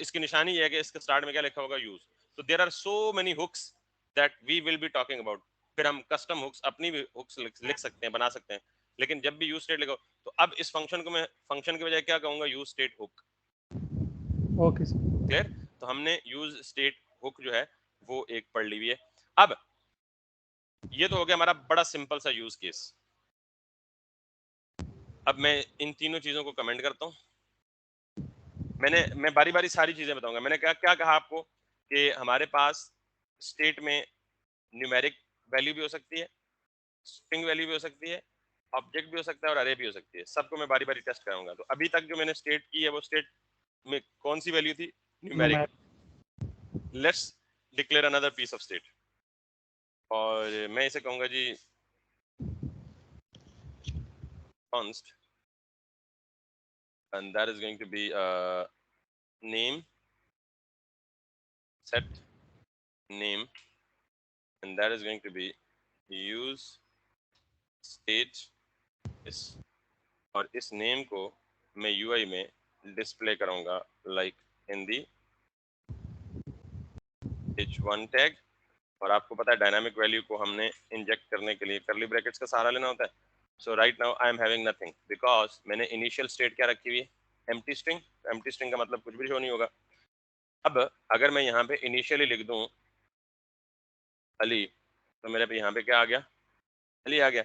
इसकी निशानी ये है कि इसके स्टार्ट में क्या लिखा होगा, यूज। तो there are so many hooks that we will be talking about. फिर हम कस्टम हुक्स, अपनी भी हुक्स लिख सकते हैं, बना सकते हैं, लेकिन जब भी यूज स्टेट लिखो तो अब इस फंक्शन को मैं फंक्शन के बजाय क्या कहूंगा, use state hook. Okay sir. Clear? तो हमने यूज स्टेट हुक जो है वो एक पढ़ ली हुई है। अब ये तो हो गया हमारा बड़ा सिंपल सा यूज केस। अब मैं इन तीनों चीजों को कमेंट करता हूँ। मैं बारी बारी सारी चीजें बताऊंगा। मैंने क्या क्या कहा आपको कि हमारे पास स्टेट में न्यूमेरिक वैल्यू भी हो सकती है, स्ट्रिंग वैल्यू भी हो सकती है, ऑब्जेक्ट भी हो सकता है और अरे भी हो सकती है। सबको मैं बारी बारी टेस्ट कराऊंगा। तो अभी तक जो मैंने स्टेट की है वो स्टेट में कौन सी वैल्यू थी, numeric. Let's declare another piece of state, और मैं इसे कहूंगा जी const, and that is going to be name set name and that is going to be use state is, और इस नेम को मैं यूआई में डिस्प्ले करूंगा like in the h1 tag. और आपको पता है डायनामिक वैल्यू को हमने इंजेक्ट करने के लिए कर्ली ब्रैकेट्स का सहारा लेना होता है। So right now I am having nothing because मैंने इनिशियल स्टेट क्या रखी हुई है, एम्प्टी स्ट्रिंग। एम्प्टी स्ट्रिंग का मतलब कुछ भी शो नहीं होगा। अब अगर मैं यहाँ पे इनिशियली लिख दूं अली, तो मेरे पे यहाँ पे क्या आ गया, अली आ गया।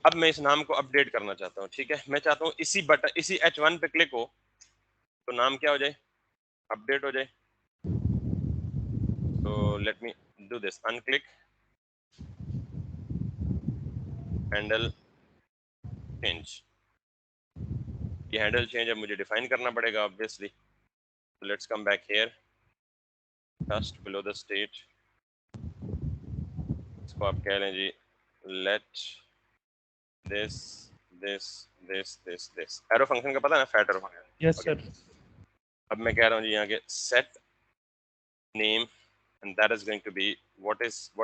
अब मैं इस नाम को अपडेट करना चाहता हूँ, ठीक है। मैं चाहता हूँ इसी बटन, इसी H1 पे क्लिक हो तो नाम क्या हो जाए, अपडेट हो जाए। So let me do this, unclick, handle change। ये हैंडल चेंज अब मुझे डिफाइन करना पड़ेगा obviously. So let's come back here, just below the state, इसको आप कह लें जी let this this this this this। Arrow function का पता है ना, fat arrow function. Yes sir. अब मैं कह रहा हूँ जी यहाँ के set name and that is going to be what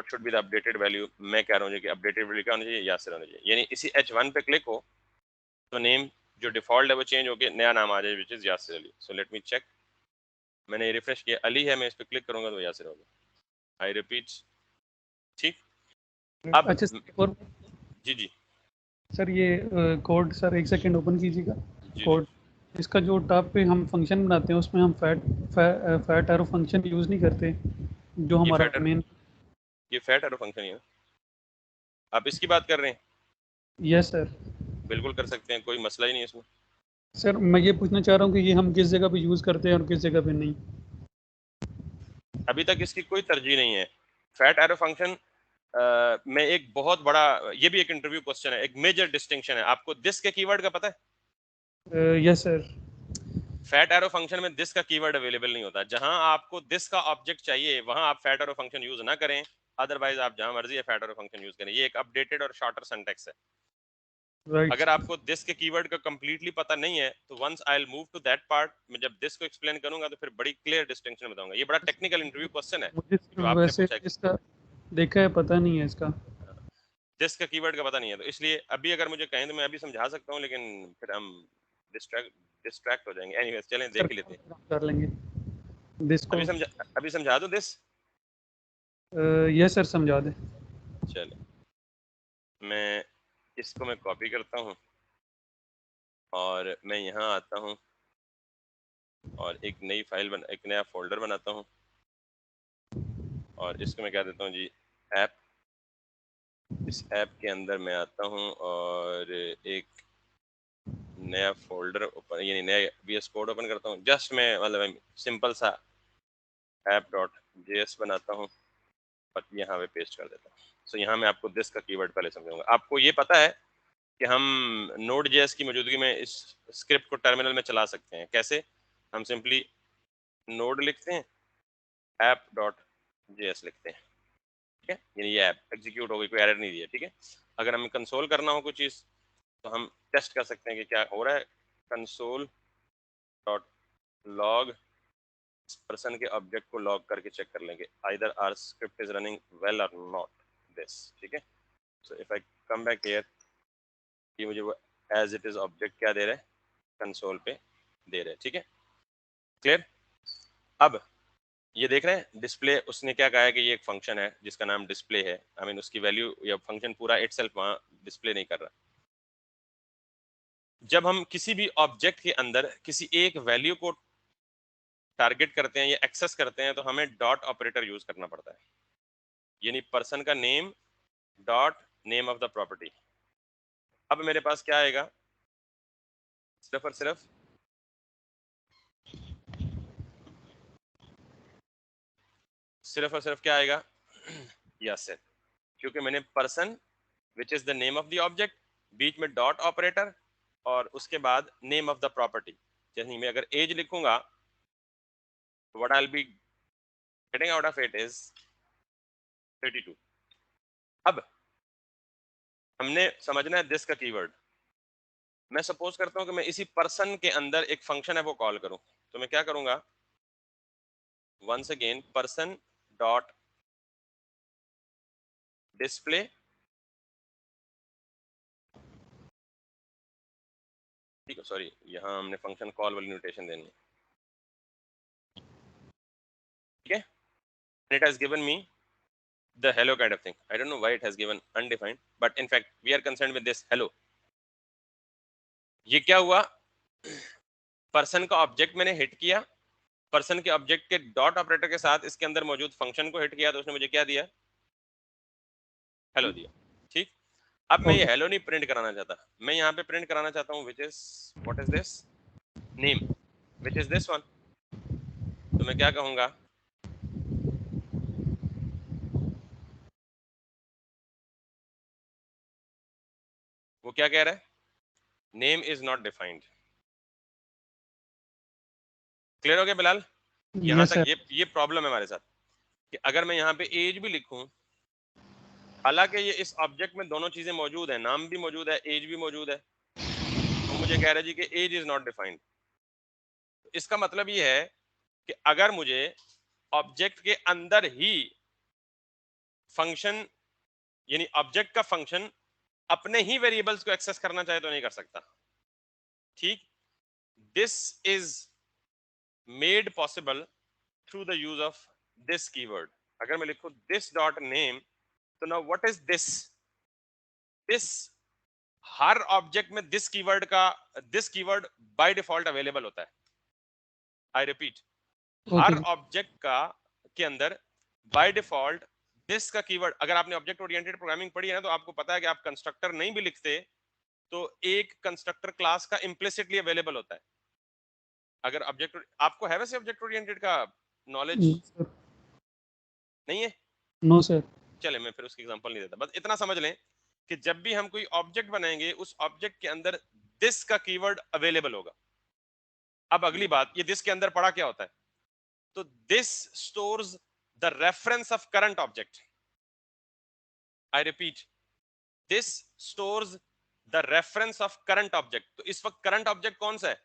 should be the updated value। मैं कह रहा हूँ कि अपडेटेड वैल्यू क्या होनी चाहिए, यासिर होनी चाहिए। यानी इसी H1 पे क्लिक हो तो नेम जो डिफॉल्ट है वो चेंज होके नया नाम आ जाए which is Yasir Ali. So let me check, मैंने रिफ्रेश किया, अली है, मैं इस पे क्लिक करूंगा तो यासिर होगा। आई रिपीट, ठीक। अब अच्छा सर, और जी जी सर ये कोड सर एक सेकंड ओपन कीजिएगा। जी कोड इसका जो टॉप पे हम फंक्शन बनाते हैं उसमें हम फैट एरो फंक्शन यूज़ नहीं करते, जो ये हमारा फैट मेन। ये फैट एरो फंक्शन है, आप इसकी बात कर रहे हैं? Yes sir. बिल्कुल कर सकते हैं, कोई मसला ही नहीं है इसमें। सर मैं ये पूछना चाह रहा हूँ कि ये हम किस जगह पे यूज़ करते हैं और किस जगह पे नहीं। अभी तक इसकी कोई तरजीह नहीं है। फैट एरो फंक्शन में एक बहुत बड़ा, ये भी एक इंटरव्यू क्वेश्चन है, एक मेजर डिस्टिंक्शन है। आपको दिस के कीवर्ड का पता है? Yes sir. Fat arrow function में दिस का कीवर्ड अवेलेबल नहीं होता। जहां आपको दिस का ऑब्जेक्ट चाहिए वहां आप फैट एरो फंक्शन यूज ना करें, अदरवाइज आप जहां मर्जी है फैट एरो फंक्शन यूज करें। ये एक अपडेटेड और शॉर्टर सिंटैक्स है। राइट। अगर आपको दिस के कीवर्ड का कंप्लीटली पता नहीं है तो once I will move to that part, मैं जब दिस को एक्सप्लेन करूंगा तो फिर बड़ी क्लियर डिस्टिंक्शन बताऊंगा। ये बड़ा टेक्निकल इंटरव्यू क्वेश्चन है मुझे जो सिर्फ आपने वैसे पूछा है। इसका देखा है, पता नहीं है इसका। दिस का कीवर्ड का पता नहीं है तो इसलिए अभी अगर मुझे कहें तो मैं अभी समझा सकता हूँ, लेकिन फिर हम डिस्ट्रैक्ट हो जाएंगे। एनीवेज चलें सर देख ही लेते हैं। कर लेंगे दिस को। अभी समझा दो दिस। यस सर, समझा दे। चले, मैं इसको मैं कॉपी करता हूँ और मैं यहाँ आता हूँ और एक नई फाइल एक नया फोल्डर बनाता हूँ और इसको मैं कह देता हूँ जी ऐप। इस ऐप के अंदर मैं आता हूँ और एक नया फोल्डर ओपन, यानी नया VS कोड ओपन करता हूँ। जस्ट मैं मतलब सिंपल सा app.js बनाता हूँ और यहाँ पे पेस्ट कर देता हूँ। सो यहाँ मैं आपको दिस का कीवर्ड पहले समझाऊंगा। आपको ये पता है कि हम Node.js की मौजूदगी में इस स्क्रिप्ट को टर्मिनल में चला सकते हैं। कैसे? हम सिंपली नोड लिखते हैं, app.js लिखते हैं, ठीक है। यानी ये ऐप एग्जीक्यूट हो गई, कोई एरर नहीं दिया, ठीक है। अगर हमें कंसोल करना हो कुछ चीज तो हम टेस्ट कर सकते हैं कि क्या हो रहा है। कंसोल डॉट लॉग, पर्सन के ऑब्जेक्ट को लॉग करके चेक कर लेंगे either our script is running well or not this, ठीक है। So if I come back here, ये मुझे वो एज इट इज ऑब्जेक्ट क्या दे रहा है, कंसोल पे दे रहे हैं, ठीक है। क्लियर? अब ये देख रहे हैं डिस्प्ले, उसने क्या कहा है कि ये एक फंक्शन है जिसका नाम डिस्प्ले है। आई मीन उसकी वैल्यू या फंक्शन पूरा इटसेल्फ वहां डिस्प्ले नहीं कर रहा। जब हम किसी भी ऑब्जेक्ट के अंदर किसी एक वैल्यू को टारगेट करते हैं या एक्सेस करते हैं तो हमें डॉट ऑपरेटर यूज करना पड़ता है। यानी पर्सन का name dot name of the property. अब मेरे पास क्या आएगा, सिर्फ और सिर्फ क्या आएगा, यस सर, क्योंकि मैंने person which is the name of the object, बीच में डॉट ऑपरेटर और उसके बाद नेम ऑफ द प्रॉपर्टी। जैसे मैं अगर एज लिखूंगा, what I will be getting out of it is 32। अब हमने समझना है दिस का कीवर्ड। मैं सपोज करता हूं कि मैं इसी पर्सन के अंदर एक फंक्शन है वो कॉल करूं, तो मैं क्या करूंगा, once again person dot display ठीक है, सॉरी यहाँ हमने फंक्शन कॉल वाली नोटेशन देनी है, ठीक है। It has given me the hello kind of thing. I don't know why it has given undefined, but in fact we are concerned with this hello. ये क्या हुआ, पर्सन का ऑब्जेक्ट मैंने हिट किया, पर्सन के ऑब्जेक्ट के dot operator के साथ इसके अंदर मौजूद फंक्शन को हिट किया, तो उसने मुझे क्या दिया, हेलो दिया, ठीक। अब मैं ये हेलो नहीं प्रिंट कराना चाहता, मैं यहाँ पे प्रिंट कराना चाहता हूँ which is what is this name, which is this one. तो मैं क्या कहूंगा, वो क्या कह रहा है, name is not defined. Clear हो गया बिलाल? यहाँ यस तक सर। ये प्रॉब्लम है हमारे साथ कि अगर मैं यहाँ पे एज भी लिखूं, हालांकि ये इस ऑब्जेक्ट में दोनों चीजें मौजूद है, नाम भी मौजूद है, एज भी मौजूद है, तो मुझे कह रहा है जी कि एज इज नॉट डिफाइंड। इसका मतलब ये है कि अगर मुझे ऑब्जेक्ट के अंदर ही फंक्शन, यानी ऑब्जेक्ट का फंक्शन अपने ही वेरिएबल्स को एक्सेस करना चाहे तो नहीं कर सकता, ठीक। This is made possible through the use of this keyword. अगर मैं लिखूं दिस डॉट नेम, तो now what is this, this हर ऑब्जेक्ट में this keyword by default available होता है। आई रिपीट, हर ओके ऑब्जेक्ट का के अंदर बाय डिफॉल्ट दिस का कीवर्ड, अगर आपने ऑब्जेक्ट ओरिएंटेड प्रोग्रामिंग पढ़ी है ना, तो आपको पता है कि आप कंस्ट्रक्टर नहीं भी लिखते तो एक कंस्ट्रक्टर क्लास का इम्प्लिसिटली अवेलेबल होता है। अगर ऑब्जेक्ट, आपको है वैसे ऑब्जेक्ट ओरिएंटेड का नॉलेज सर। नहीं है? No sir. चले मैं फिर उसकी एग्जांपल नहीं देता, बस इतना समझ लें कि जब भी हम कोई ऑब्जेक्ट बनाएंगे उस ऑब्जेक्ट के अंदर दिस का कीवर्ड अवेलेबल होगा। अब अगली बात, ये दिस के अंदर पड़ा क्या होता है, तो this stores the reference of current object. I repeat, this stores the reference of current object. तो इस वक्त करंट ऑब्जेक्ट कौन सा है,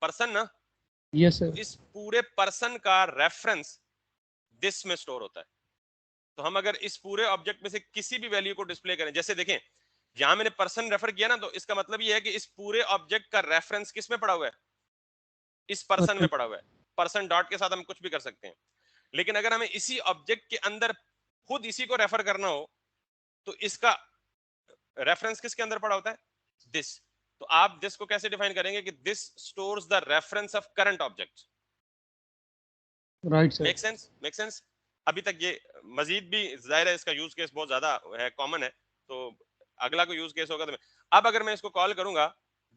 पर्सन ना, यस तो सर। इस पूरे पर्सन का रेफरेंस दिस में स्टोर होता है। तो हम अगर इस पूरे ऑब्जेक्ट में से किसी भी वैल्यू को डिस्प्ले करें, जैसे देखें यहां मैंने पर्सन रेफर किया ना, तो इसका मतलब ये है कि इस पूरे ऑब्जेक्ट का रेफरेंस किस में पड़ा हुआ है, इस पर्सन अच्छा में पड़ा हुआ है। पर्सन डॉट के साथ हम कुछ भी कर सकते हैं, लेकिन अगर हमें इसी ऑब्जेक्ट के अंदर खुद इसी को रेफर करना हो, तो इसका रेफरेंस किसके अंदर पड़ा होता है, दिस। तो आप दिस को कैसे डिफाइन करेंगे कि this stores the reference of current object. Right sir. Make sense, make sense. अभी तक ये मजीद भी जाहिर है इसका यूज केस बहुत ज्यादा है, कॉमन है, तो अगला कोई यूज केस होगा तो मैं, अब अगर मैं इसको कॉल करूंगा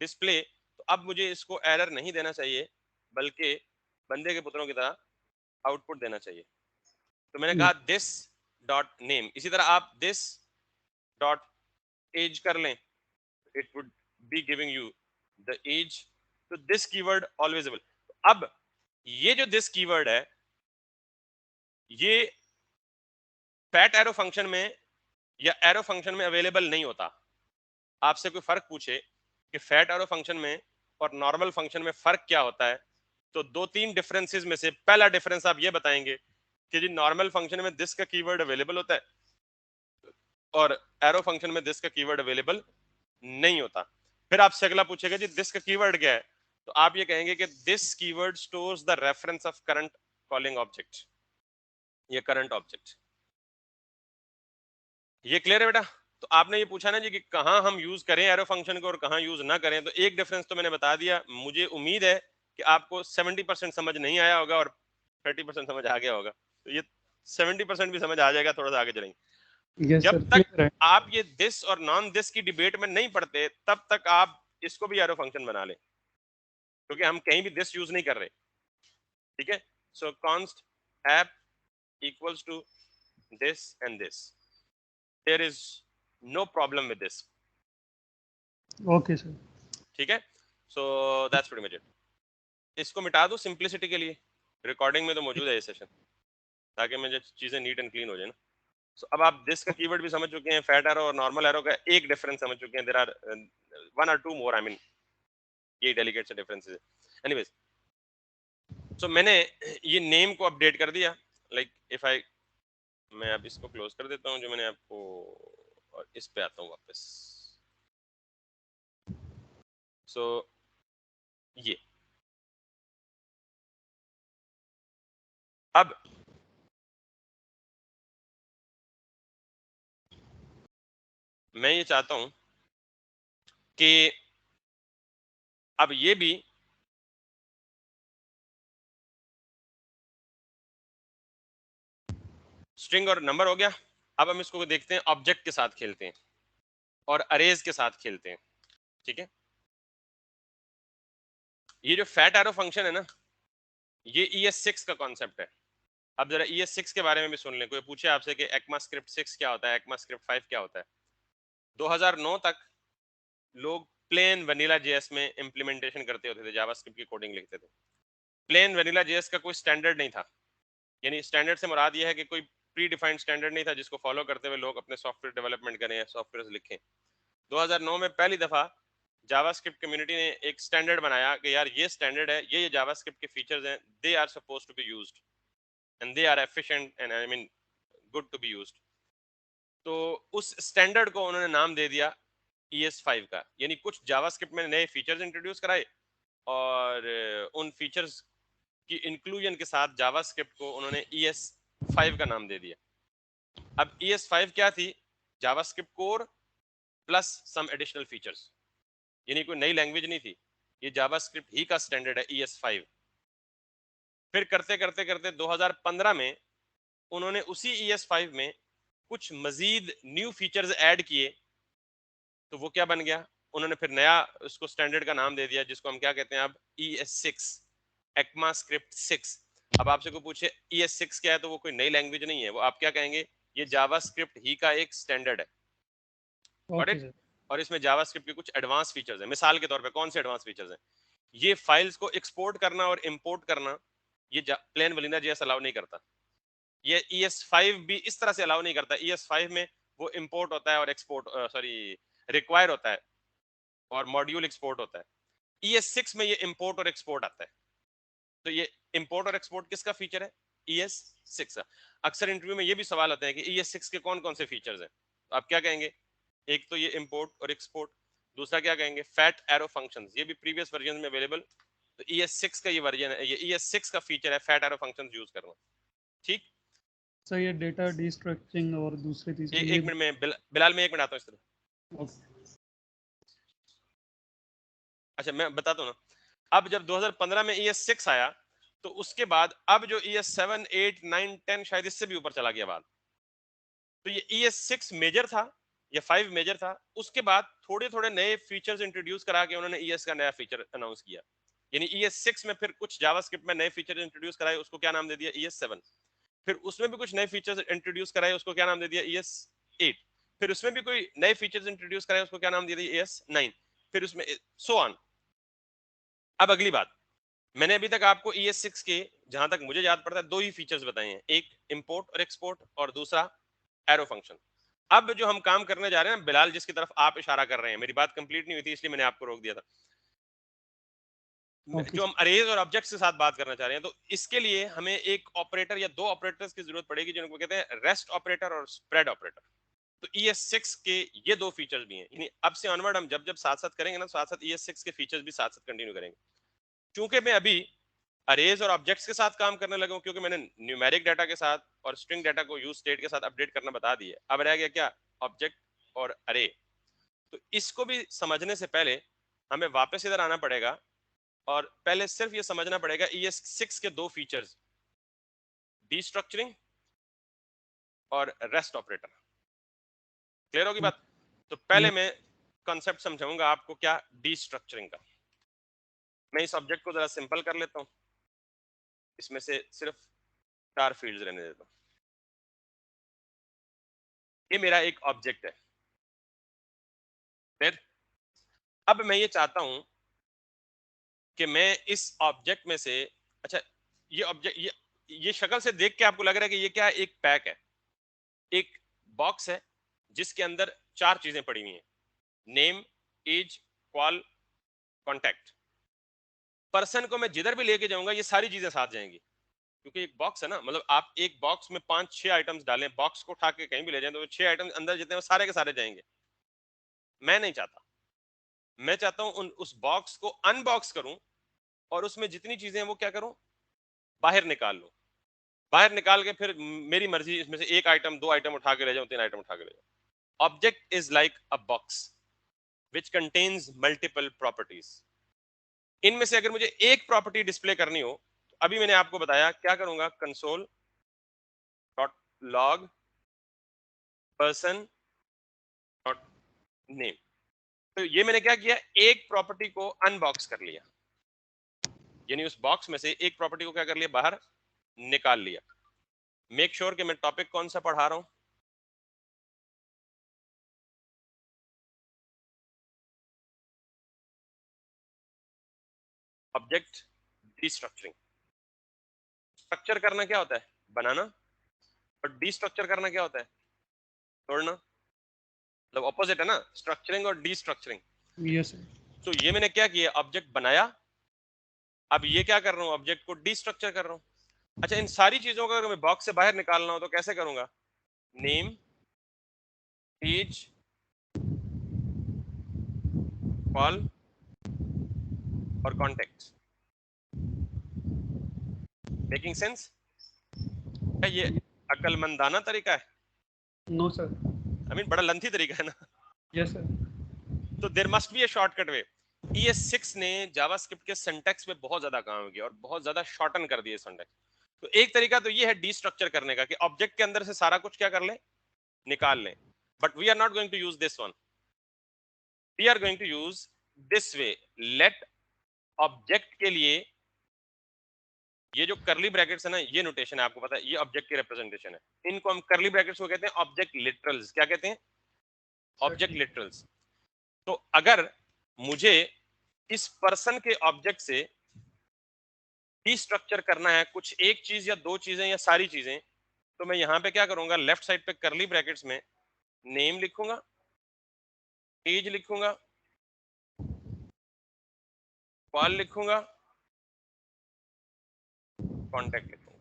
डिस्प्ले, तो अब मुझे इसको एरर नहीं देना चाहिए, बल्कि बंदे के पुत्रों की तरह आउटपुट देना चाहिए। तो मैंने कहा दिस डॉट नेम, इसी तरह आप दिस डॉट एज कर लें, it would be giving you the age. तो दिस कीवर्ड ऑलवेज अवेलेबल। अब ये जो दिस कीवर्ड है, ये फैट एरो फंक्शन में या एरो फंक्शन में अवेलेबल नहीं होता। आपसे कोई फर्क पूछे कि फैट एरो फंक्शन में और नॉर्मल फंक्शन में फर्क क्या होता है, तो दो तीन डिफरेंसेस में से पहला डिफरेंस आप ये बताएंगे कि जी नॉर्मल फंक्शन में दिस का कीवर्ड अवेलेबल होता है और एरो फंक्शन में दिस का कीवर्ड अवेलेबल नहीं होता। फिर आपसे अगला पूछेगा जी दिस का कीवर्ड क्या है, तो आप ये कहेंगे कि this keyword stores the reference of current calling object, ये करंट ऑब्जेक्ट। ये क्लियर है बेटा? तो आपने ये पूछा ना जी कि कहां हम यूज करें एरो फंक्शन को और कहां यूज ना करें, तो एक डिफरेंस तो मैंने बता दिया। मुझे उम्मीद है कि आपको 70% समझ नहीं आया होगा और 30% समझ आ गया होगा, तो ये 70% भी समझ आ जाएगा, थोड़ा सा आगे चलेंगे। यस जब सर तक क्लियर है। आप ये दिस और नॉन दिस की डिबेट में नहीं पढ़ते, तब तक आप इसको भी एरो फंक्शन बना लें, क्योंकि हम कहीं भी दिस यूज नहीं कर रहे, ठीक है। So const app equals to this and this, there is no problem with this, okay sir. ठीक है। So that's pretty much it. इसको मिटा दो सिंपलिसिटी के लिए, रिकॉर्डिंग में तो मौजूद है ये सेशन, ताकि मुझे चीजें नीट एंड क्लीन हो जाए ना। सो अब आप दिस का कीवर्ड भी समझ चुके हैं, फैट एरो और नॉर्मल एरो का एक डिफरेंस समझ चुके हैं, देयर आर वन और टू मोर, आई मीन ये डेलिकेट से डिफरेंसेस। एनीवेज, सो मैंने ये नेम को अपडेट कर दिया, लाइक इफ आई, मैं अब इसको क्लोज कर देता हूँ जो मैंने आपको, और इस पे आता हूँ वापस। सो ये अब मैं ये चाहता हूं कि अब ये भी स्ट्रिंग और नंबर हो गया। अब हम इसको देखते हैं, ऑब्जेक्ट के साथ खेलते हैं और अरेज के साथ खेलते हैं, ठीक है। ये जो फैट एरो फंक्शन है ना, ये ES6 का कॉन्सेप्ट है। अब जरा ES6 के बारे में भी सुन लें। कोई पूछे आपसे कि ECMAScript 6 क्या होता है, ECMAScript 5 क्या होता है। 2009 तक लोग प्लेन वनीला जेएस में इंप्लीमेंटेशन करते होते थे, जावास्क्रिप्ट की कोडिंग लिखते थे। प्लेन वनीला जेएस का कोई स्टैंडर्ड नहीं था, यानी स्टैंडर्ड से मुराद ये है कि कोई प्री डिफाइंड स्टैंडर्ड नहीं था जिसको फॉलो करते हुए लोग अपने सॉफ्टवेयर डेवलपमेंट करें या सॉफ्टवेयर लिखें। 2009 में पहली दफा जावास्क्रिप्ट कम्युनिटी ने एक स्टैंडर्ड बनाया कि यार ये स्टैंडर्ड है, ये जावास्क्रिप्ट के फीचर्स हैं, they are suppose to be used and they are efficient and I mean good to be used. तो उस स्टैंडर्ड को उन्होंने नाम दे दिया ES5 का, यानी कुछ जावास्क्रिप्ट में नए फीचर्स इंट्रोड्यूस कराए और उन फीचर्स की इंक्लूजन के साथ जावास्क्रिप्ट को उन्होंने ES5 का नाम दे दिया। अब ES5 क्या थी? JavaScript core plus some additional features, यानी कोई नई लैंग्वेज नहीं थी, ये जावास्क्रिप्ट ही का स्टैंडर्ड है ES5। फिर करते करते करते 2015 में उन्होंने उसी ES5 में कुछ मजीद न्यू फीचर्स ऐड किए, तो वो क्या बन गया? उन्होंने फिर नया उसको स्टैंडर्ड का नाम दे दिया जिसको हम क्या कहते हैं अब, ES6, ECMAScript 6। अब आपसे कोई पूछे ES6 क्या है, तो वो कोई नई लैंग्वेज नहीं है, वो आप क्या कहेंगे? ये जावास्क्रिप्ट ही का एक स्टैंडर्ड है। Got okay it? सर। और इसमें जावास्क्रिप्ट के कुछ एडवांस फीचर्स हैं। मिसाल के तौर पे कौन से एडवांस फीचर्स हैं? ये फाइल्स को एक्सपोर्ट करना और इंपोर्ट करना, ये प्लेन वनीला जेएस अलाउ नहीं करता। ये ES5 भी इस तरह से अलाउ नहीं करता। ES5 में वो इंपोर्ट होता है और एक्सपोर्ट, सॉरी, रिक्वायर होता है और मॉड्यूल एक्सपोर्ट होता है। ES6 में ये इंपोर्ट और एक्सपोर्ट आता है। तो ये इंपोर्ट और एक्सपोर्ट किसका फीचर है? ES6 का। अक्सर इंटरव्यू में ये भी सवाल आते हैं कि ES6 के कौन कौन से फीचर्स हैं, तो आप क्या कहेंगे? एक तो ये इंपोर्ट और एक्सपोर्ट, दूसरा क्या कहेंगे? फैट एरो फंक्शंस, ये भी प्रीवियस वर्जन में अवेलेबल। तो ES6 का ये वर्जन है, ये ES6 का फीचर है फैट एरो फंक्शंस यूज करना, ठीक। सर ये डेटा डिस्ट्रक्चरिंग और दूसरी तीसरी ये। एक मिनट में बिलाल, में एक मिनट आता हूँ इस तरह। ओके। अच्छा मैं बताता हूँ ना। अब जब 2015 में ES6 आया, तो उसके बाद अब जो ES7, 8, 9, 10 शायद इससे भी ऊपर चला गया बाद। तो ये ES6 मेजर था या 5 मेजर था। उसके बाद थोड़े थोड़े नए फीचर्स इंट्रोड्यूस करा के उन्होंने ES का नया फीचर अनाउंस किया। यानी ES6 में फिर कुछ जावास्क्रिप्ट में नए फीचर इंट्रोड्यूस कराए, उसको क्या नाम दे दिया? ES7। फिर उसमें भी कुछ नए फीचर्स इंट्रोड्यूस कराए, उसको क्या नाम दे दिया? ES8। फिर उसमें भी कोई नए फीचर्स इंट्रोड्यूस कराए, उसको क्या नाम दे दिया? ES9। फिर उसमें सो ऑन। अब अगली बात, मैंने अभी तक आपको ES6 के, जहां तक मुझे याद पड़ता है, दो ही फीचर्स बताए हैं, एक इंपोर्ट और एक्सपोर्ट और दूसरा एरो फंक्शन। अब जो हम काम करने जा रहे हैं बिलाल, जिसकी तरफ आप इशारा कर रहे हैं, मेरी बात कंप्लीट नहीं हुई थी इसलिए मैंने आपको रोक दिया था। ओके जो सर। हम अरेज और ऑब्जेक्ट्स के साथ बात करना चाह रहे हैं, तो इसके लिए हमें एक ऑपरेटर या दो ऑपरेटर्स की जरूरत पड़ेगी जिनको कहते हैं रेस्ट ऑपरेटर और स्प्रेड ऑपरेटर। तो ES6 के ये दो फीचर्स भी हैं, यानी अब से ऑनवर्ड हम जब जब साथ साथ करेंगे ना, साथ साथ ES6 के फीचर्स भी साथ साथ कंटिन्यू करेंगे। चूंकि मैं अभी अरेज और ऑब्जेक्ट्स के साथ काम करने लगा हूं, क्योंकि मैंने न्यूमेरिक डाटा के साथ और स्ट्रिंग डाटा को यूज स्टेट के साथ अपडेट करना बता दिया, अब रह गया क्या? ऑब्जेक्ट और अरे। तो इसको भी समझने से पहले हमें वापस इधर आना पड़ेगा और पहले सिर्फ ये समझना पड़ेगा ES6 के दो फीचर्स, डीस्ट्रक्चरिंग और रेस्ट ऑपरेटर। क्लियर होगी बात? तो पहले ये मैं कॉन्सेप्ट समझाऊंगा आपको, क्या डीस्ट्रक्चरिंग का। मैं इस ऑब्जेक्ट को जरा सिंपल कर लेता हूं, इसमें से सिर्फ 4 फील्ड्स रहने देता हूं। ये मेरा एक ऑब्जेक्ट है। फिर अब मैं ये चाहता हूं कि मैं इस ऑब्जेक्ट में से, अच्छा, ये ऑब्जेक्ट, ये शक्ल से देख के आपको लग रहा है कि ये क्या है? एक पैक है, एक बॉक्स है जिसके अंदर 4 चीजें पड़ी हुई हैं, name, age, call, contact. Person को मैं जिधर भी लेके जाऊंगा ये सारी चीजें साथ जाएंगी, क्योंकि एक बॉक्स है ना, मतलब आप एक बॉक्स में 5-6 आइटम्स डालें, बॉक्स को उठा के कहीं भी ले जाएं तो 6 आइटम्स अंदर जितने वो सारे के सारे जाएंगे। मैं नहीं चाहता, मैं चाहता हूं उस बॉक्स को अनबॉक्स करूं और उसमें जितनी चीजें हैं वो क्या करूं, बाहर निकाल लूं। बाहर निकाल के फिर मेरी मर्जी, इसमें से एक आइटम, 2 आइटम उठा के ले जाऊं, 3 आइटम उठा के ले जाऊं। Object is like a box which contains multiple properties. इनमें से अगर मुझे एक प्रॉपर्टी डिस्प्ले करनी हो तो अभी मैंने आपको बताया क्या करूंगा, console dot log person dot name. तो ये मैंने क्या किया, एक प्रॉपर्टी को अनबॉक्स कर लिया, यानी उस बॉक्स में से एक प्रॉपर्टी को क्या कर लिया, बाहर निकाल लिया। मेक श्योर कि मैं टॉपिक कौन सा पढ़ा रहा हूं। ऑब्जेक्ट डिस्ट्रक्चरिंग। स्ट्रक्चर करना क्या होता है, बनाना, और डिस्ट्रक्चर करना क्या होता है, तोड़ना। मतलब ऑपोजिट है ना, स्ट्रक्चरिंग और डिस्ट्रक्चरिंग। यस। तो ये मैंने क्या किया, ऑब्जेक्ट बनाया, अब ये क्या कर रहा हूं, ऑब्जेक्ट को डिस्ट्रक्चर कर रहा हूं। अच्छा, इन सारी चीजों को अगर मैं बॉक्स से बाहर निकालना हो तो कैसे करूंगा, नेम, एज, कॉल और कॉन्टेक्ट। Making sense? क्या ये अकलमंदाना तरीका है? No sir. आई मीन बड़ा लंथी तरीका है ना। Yes sir. तो there must be a shortcut way. ES6 ने जावास्क्रिप्ट के सिंटैक्स पे बहुत ज्यादा काम किया और बहुत ज्यादा शॉर्टन कर दिए सिंटैक्स। तो एक तरीका तो ये है डिस्ट्रक्चर करने का, कि ऑब्जेक्ट के अंदर से सारा कुछ क्या कर ले, निकाल लें। But we are not going to use this one, we are going to use this way. Let object के लिए ये जो करली ब्रैकेट्स है ना, ये नोटेशन है, आपको पता है, ये ऑब्जेक्ट की रिप्रेजेंटेशन है। इनको हम करली ब्रैकेट्स को कहते हैं ऑब्जेक्ट लिटरल्स। क्या कहते हैं, सर ऑब्जेक्ट ठीक। लिटरल्स। तो अगर मुझे इस पर्सन के ऑब्जेक्ट से डिस्ट्रक्चर करना है कुछ एक चीज या दो चीजें या सारी चीजें, तो मैं यहां पे क्या करूंगा, लेफ्ट साइड पे करली ब्रैकेट्स में नेम लिखूंगा, एज लिखूंगा, कॉल लिखूंगा, कॉन्टेक्ट लिखूंगा।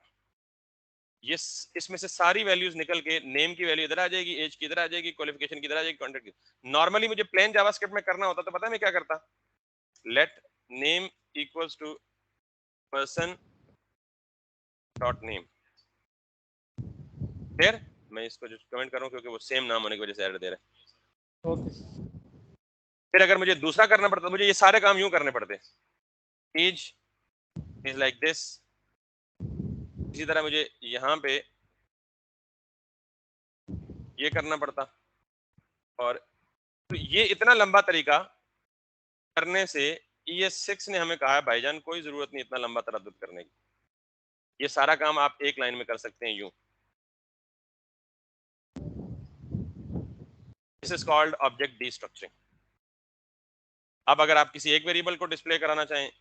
ये इसमें से सारी वैल्यूज निकल के नेम की वैल्यू इधर आ जाएगी, एज की इधर आ जाएगी, क्वालिफिकेशन की इधर आ जाएगी, कॉन्टेक्ट की। नॉर्मली मुझे प्लेन जावास्क्रिप्ट में करना होता तो पता है मैं क्या करता, let name equals to person dot name. फिर मैं इसको जो कमेंट करूं क्योंकि वो सेम नाम होने की वजह से एरर दे रहा है। ओके। फिर अगर मुझे दूसरा करना पड़ता तो मुझे ये सारे काम यूं करने पड़ते, एज इज लाइक दिस, इसी तरह मुझे यहाँ पे ये करना पड़ता। और तो ये इतना लंबा तरीका करने से ES6 ने हमें कहा है भाईजान कोई जरूरत नहीं इतना लंबा तरद्दुद करने की, ये सारा काम आप एक लाइन में कर सकते हैं यूं। This is called object destructuring. अब अगर आप किसी एक वेरिएबल को डिस्प्ले कराना चाहें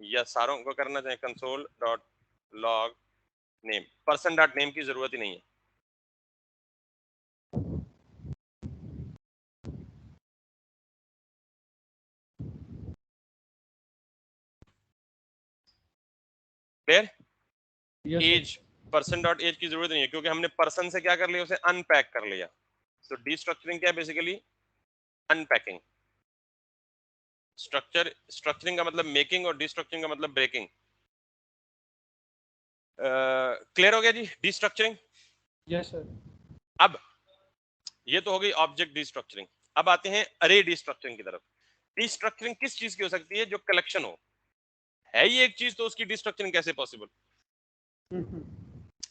या सारों को करना चाहें, console dot log name, person dot name की जरूरत ही नहीं है। Clear? Yes sir. Age, person dot age की जरूरत नहीं है क्योंकि हमने पर्सन से क्या कर लिया, उसे अनपैक कर लिया। तो डिस्ट्रक्चरिंग क्या है, बेसिकली अनपैकिंग। स्ट्रक्चरिंग का मतलब मेकिंग और डिस्ट्रक्चरिंग का मतलब ब्रेकिंग। क्लियर हो गया जी डिस्ट्रक्चरिंग? Yes sir. अब ये तो हो गई ऑब्जेक्ट डिस्ट्रक्चरिंग। अब आते हैं अरे डिस्ट्रक्चरिंग की तरफ। डिस्ट्रक्चरिंग किस चीज की हो सकती है, जो कलेक्शन हो, है ये एक चीज तो उसकी डिस्ट्रक्चरिंग कैसे पॉसिबल।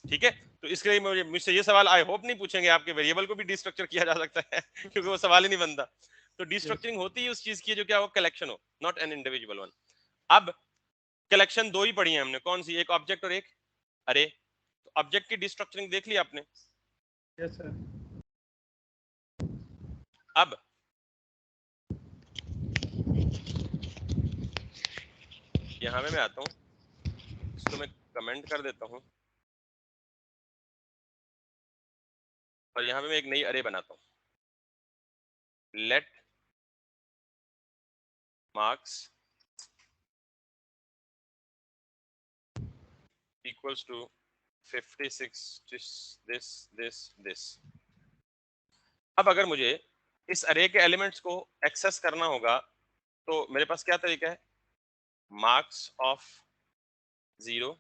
ठीक है, तो इसके लिए मुझे मुझसे ये सवाल आई होप नहीं पूछेंगे आपके, वेरिएबल को भी डिस्ट्रक्चर किया जा सकता है क्योंकि वो सवाल ही नहीं बनता। तो यस। डिस्ट्रक्चरिंग होती है उस चीज की जो क्या हो, कलेक्शन हो, नॉट एन इंडिविजुअल वन। अब कलेक्शन दो ही पढ़ी है हमने, कौन सी, एक ऑब्जेक्ट और एक अरे। तो ऑब्जेक्ट की डिस्ट्रक्चरिंग देख लिया आपने। Yes sir. अब यहां पे मैं आता हूं, इसको मैं कमेंट कर देता हूं और यहां पे मैं एक नई अरे बनाता हूं, let marks equals to 56 this. अब अगर मुझे इस अरे के एलिमेंट्स को एक्सेस करना होगा तो मेरे पास क्या तरीका है, मार्क्स ऑफ 0,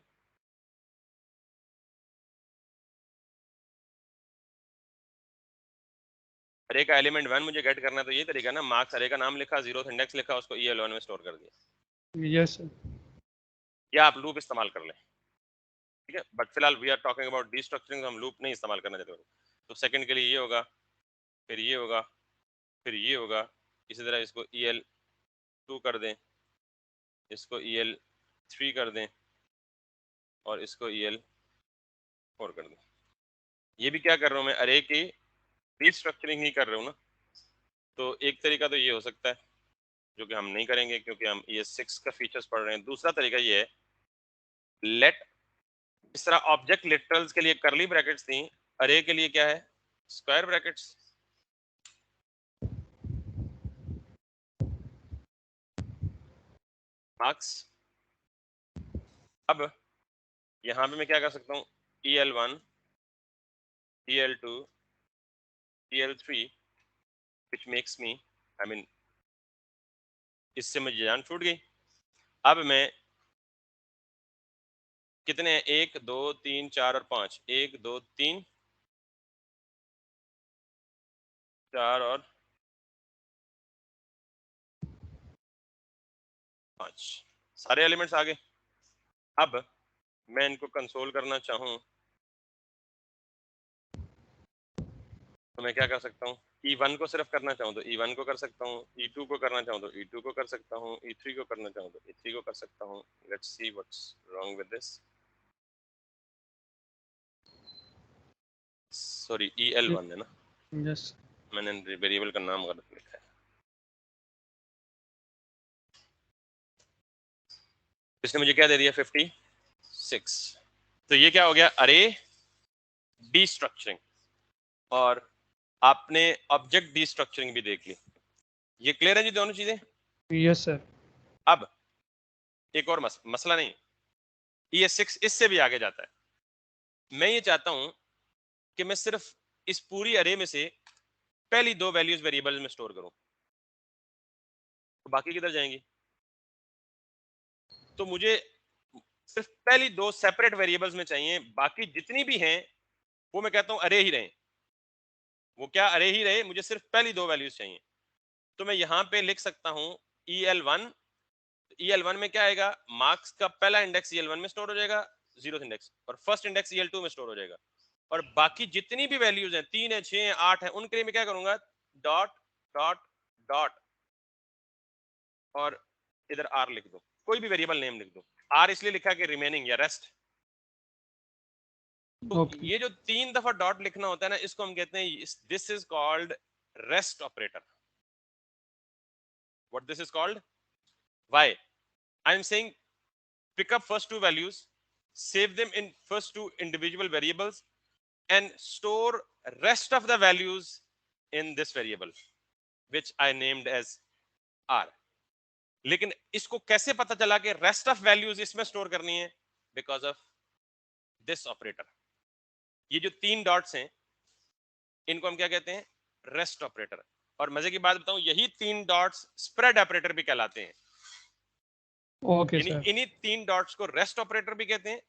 अरे का एलिमेंट 1 मुझे गेट करना है तो ये तरीका ना, मार्क्स अरे का नाम लिखा, 0th इंडेक्स लिखा, उसको EL1 में स्टोर कर दिया। Yes sir. या आप लूप इस्तेमाल कर लें, ठीक है, बट फिलहाल वी आर टॉकिंग अबाउट डीस्ट्रक्चरिंग, हम लूप नहीं इस्तेमाल करना चाहते। तो सेकंड के लिए ये होगा, फिर ये होगा, फिर ये होगा, इसी तरह इसको EL2 कर दें, इसको EL3 कर दें और इसको EL4 कर दें। ये भी क्या कर रहा हूँ मैं, अरे की डीस्ट्रक्चरिंग ही कर रहा हूँ ना। तो एक तरीका तो ये हो सकता है जो कि हम नहीं करेंगे क्योंकि हम ES6 का फीचर्स पढ़ रहे हैं। दूसरा तरीका ये है, लेट, इस तरह ऑब्जेक्ट लिटरल्स के लिए करली ब्रैकेट्स थी, अरे के लिए क्या है, स्क्वायर ब्रैकेट्स। मार्क्स, अब यहां पे मैं क्या कर सकता हूँ, EL1, EL2, EL3, which makes me, I mean, इससे मुझे जान छूट गई। अब मैं कितने हैं, 1 2 3 4 और 5, 1 2 3 4 और 5, सारे एलिमेंट्स आ गए। अब मैं इनको कंसोल करना चाहूँ तो मैं क्या कर सकता हूँ, E1 को सिर्फ करना चाहूँ तो E1 को कर सकता हूँ, E2 को करना चाहूँ तो E2 को कर सकता हूँ, E3 को करना चाहूँ तो E3 को कर सकता हूँ। Let's see what's wrong with this, sorry EL1 है ना, यस। मैंने वेरिएबल का नाम गलत लिखा है। इसने मुझे क्या दे दिया, 56। तो ये क्या हो गया, अरे डीस्ट्रक्चरिंग, और आपने ऑब्जेक्ट डीस्ट्रक्चरिंग भी देख ली। ये क्लियर है जी दोनों चीजें? Yes sir. अब एक और मसला नहीं, ES6 इससे भी आगे जाता है। मैं ये चाहता हूं कि मैं सिर्फ इस पूरी अरे में से पहली 2 वैल्यूज वेरिएबल में स्टोर करूं, तो बाकी किधर जाएंगी? तो मुझे सिर्फ पहली 2 सेपरेट वेरिएबल्स में चाहिए, बाकी जितनी भी हैं वो मैं कहता हूं अरे ही रहे। वो क्या अरे ही रहे, मुझे सिर्फ पहली 2 वैल्यूज चाहिए। तो मैं यहां पे लिख सकता हूं EL1, EL1 में क्या आएगा, मार्क्स का पहला इंडेक्स EL1 में स्टोर हो जाएगा, 0th इंडेक्स, और फर्स्ट इंडेक्स EL2 में स्टोर हो जाएगा। और बाकी जितनी भी वैल्यूज हैं, 3 है, 6 है, 8 है, उनके लिए मैं क्या करूंगा, डॉट डॉट डॉट, और इधर आर लिख दो, कोई भी वेरिएबल नेम लिख दो। आर इसलिए लिखा कि रिमेनिंग या रेस्ट। तो ओके। ये जो 3 दफा डॉट लिखना होता है ना, इसको हम कहते हैं, this is called rest operator. What this is called, why I am saying pick up first 2 values, save them in first 2 individual variables, and store rest of the values in this variable which I named as R. लेकिन इसको कैसे पता चला कि rest of values इसमें store करनी है? Because of this operator. ये जो 3 डॉट्स हैं इनको हम क्या कहते हैं, रेस्ट ऑपरेटर। और मजे की बात बताऊं, यही 3 डॉट्स स्प्रेड ऑपरेटर भी कहलाते हैं। ओके यानी सर। इन्हीं 3 डॉट्स को रेस्ट ऑपरेटर भी कहते हैं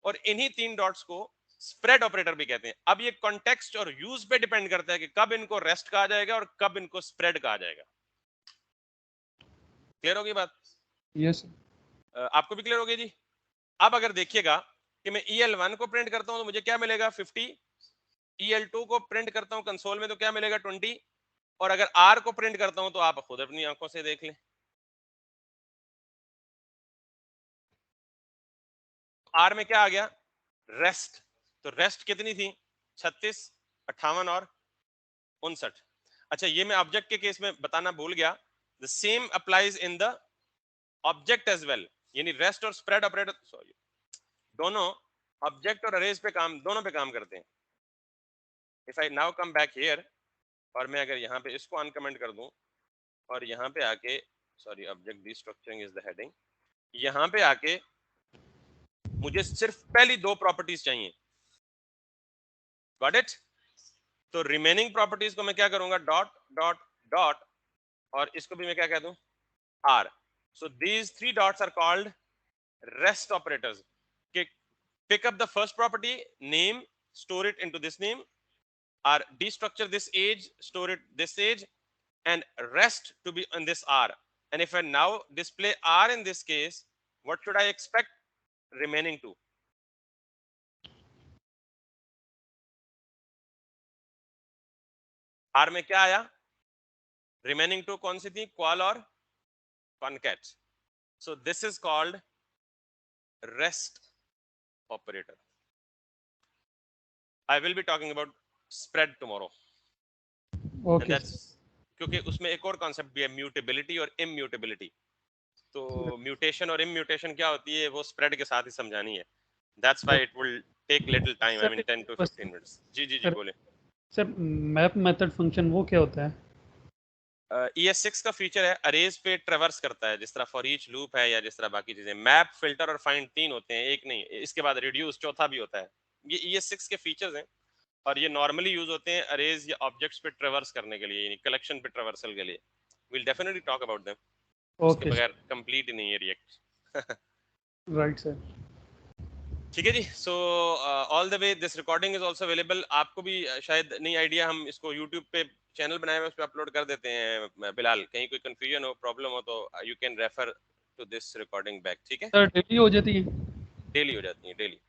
और इन्हीं 3 डॉट्स को स्प्रेड ऑपरेटर भी कहते हैं। अब ये कॉन्टेक्स्ट और यूज पे डिपेंड करता है कि कब इनको रेस्ट कहा जाएगा और कब इनको स्प्रेड कहा जाएगा। क्लियर होगी बात? यस। आपको भी क्लियर होगी जी? अब अगर देखिएगा कि मैं EL1 को प्रिंट करता हूं तो मुझे क्या मिलेगा, 50। EL2 को प्रिंट करता हूं कंसोल में तो क्या मिलेगा, 20। और अगर R को प्रिंट करता हूं तो आप खुद अपनी आंखों से देख लें, R में क्या आ गया, रेस्ट। तो रेस्ट कितनी थी, 36, 58 और 59। अच्छा, ये मैं ऑब्जेक्ट के केस में बताना भूल गया, the same applies in the object as well. यानी रेस्ट और स्प्रेड ऑपरेटर, सॉरी, दोनों ऑब्जेक्ट और अरेज पे काम, दोनों पे काम करते हैं। If I now come back here, और मैं अगर यहाँ पे इसको अनकमेंट कर दूं और यहाँ पे आके, sorry, object destructuring is the heading, यहाँ पे आके मुझे सिर्फ पहली दो प्रॉपर्टीज चाहिए, गॉट इट। तो रिमेनिंग प्रॉपर्टीज को मैं क्या करूंगा, डॉट डॉट डॉट, और इसको भी मैं क्या कह दूं, आर। So these three dots are called rest operators. Pick up the first property name, store it into this name, or destructure this age, store it this age, and rest to be in this R. And if I now display R in this case, what should I expect remaining to? R में क्या आया, remaining to कौन सी थी, qual और concat. So this is called rest operator. I will be talking about spread tomorrow. Okay And that's क्योंकि उसमें एक और कॉन्सेप्ट भी है, म्यूटेबिलिटी और इम्यूटेबिलिटी। तो म्यूटेशन और इम्यूटेशन क्या होती है वो स्प्रेड के साथ ही समझानी है। That's why it will take little time, I mean 10 to 15 minutes. जी जी जी बोले सर। मैप मेथड फंक्शन वो क्या होता है? ES6 का फीचर है, अरेज पे ट्रेवर्स करता है, जिस तरह फॉर ईच लूप है या जिस तरह बाकी चीजें। मैप, फिल्टर और फाइंड तीन होते हैं, एक नहीं, इसके बाद रिड्यूस चौथा भी होता है। ये ES6 के फीचर्स हैं और ये नॉर्मली यूज होते हैं अरेज या ऑब्जेक्ट्स पे ट्रेवर्स करने के लिए, यानी कलेक्शन पे ट्रेवर्सल के लिए। Will definitely talk about them, उसके ओके बगैर कंप्लीट ही नहीं है रिएक्ट। Right sir. ठीक है जी। So all the way this recording is also available. आपको भी शायद नई आइडिया, हम इसको यूट्यूब पे चैनल बनाए हुए उस पे अपलोड कर देते हैं बिलाल, कहीं कोई कंफ्यूजन हो, प्रॉब्लम हो तो you can refer to this recording back, ठीक है। सर डेली हो जाती है? डेली हो जाती है, डेली।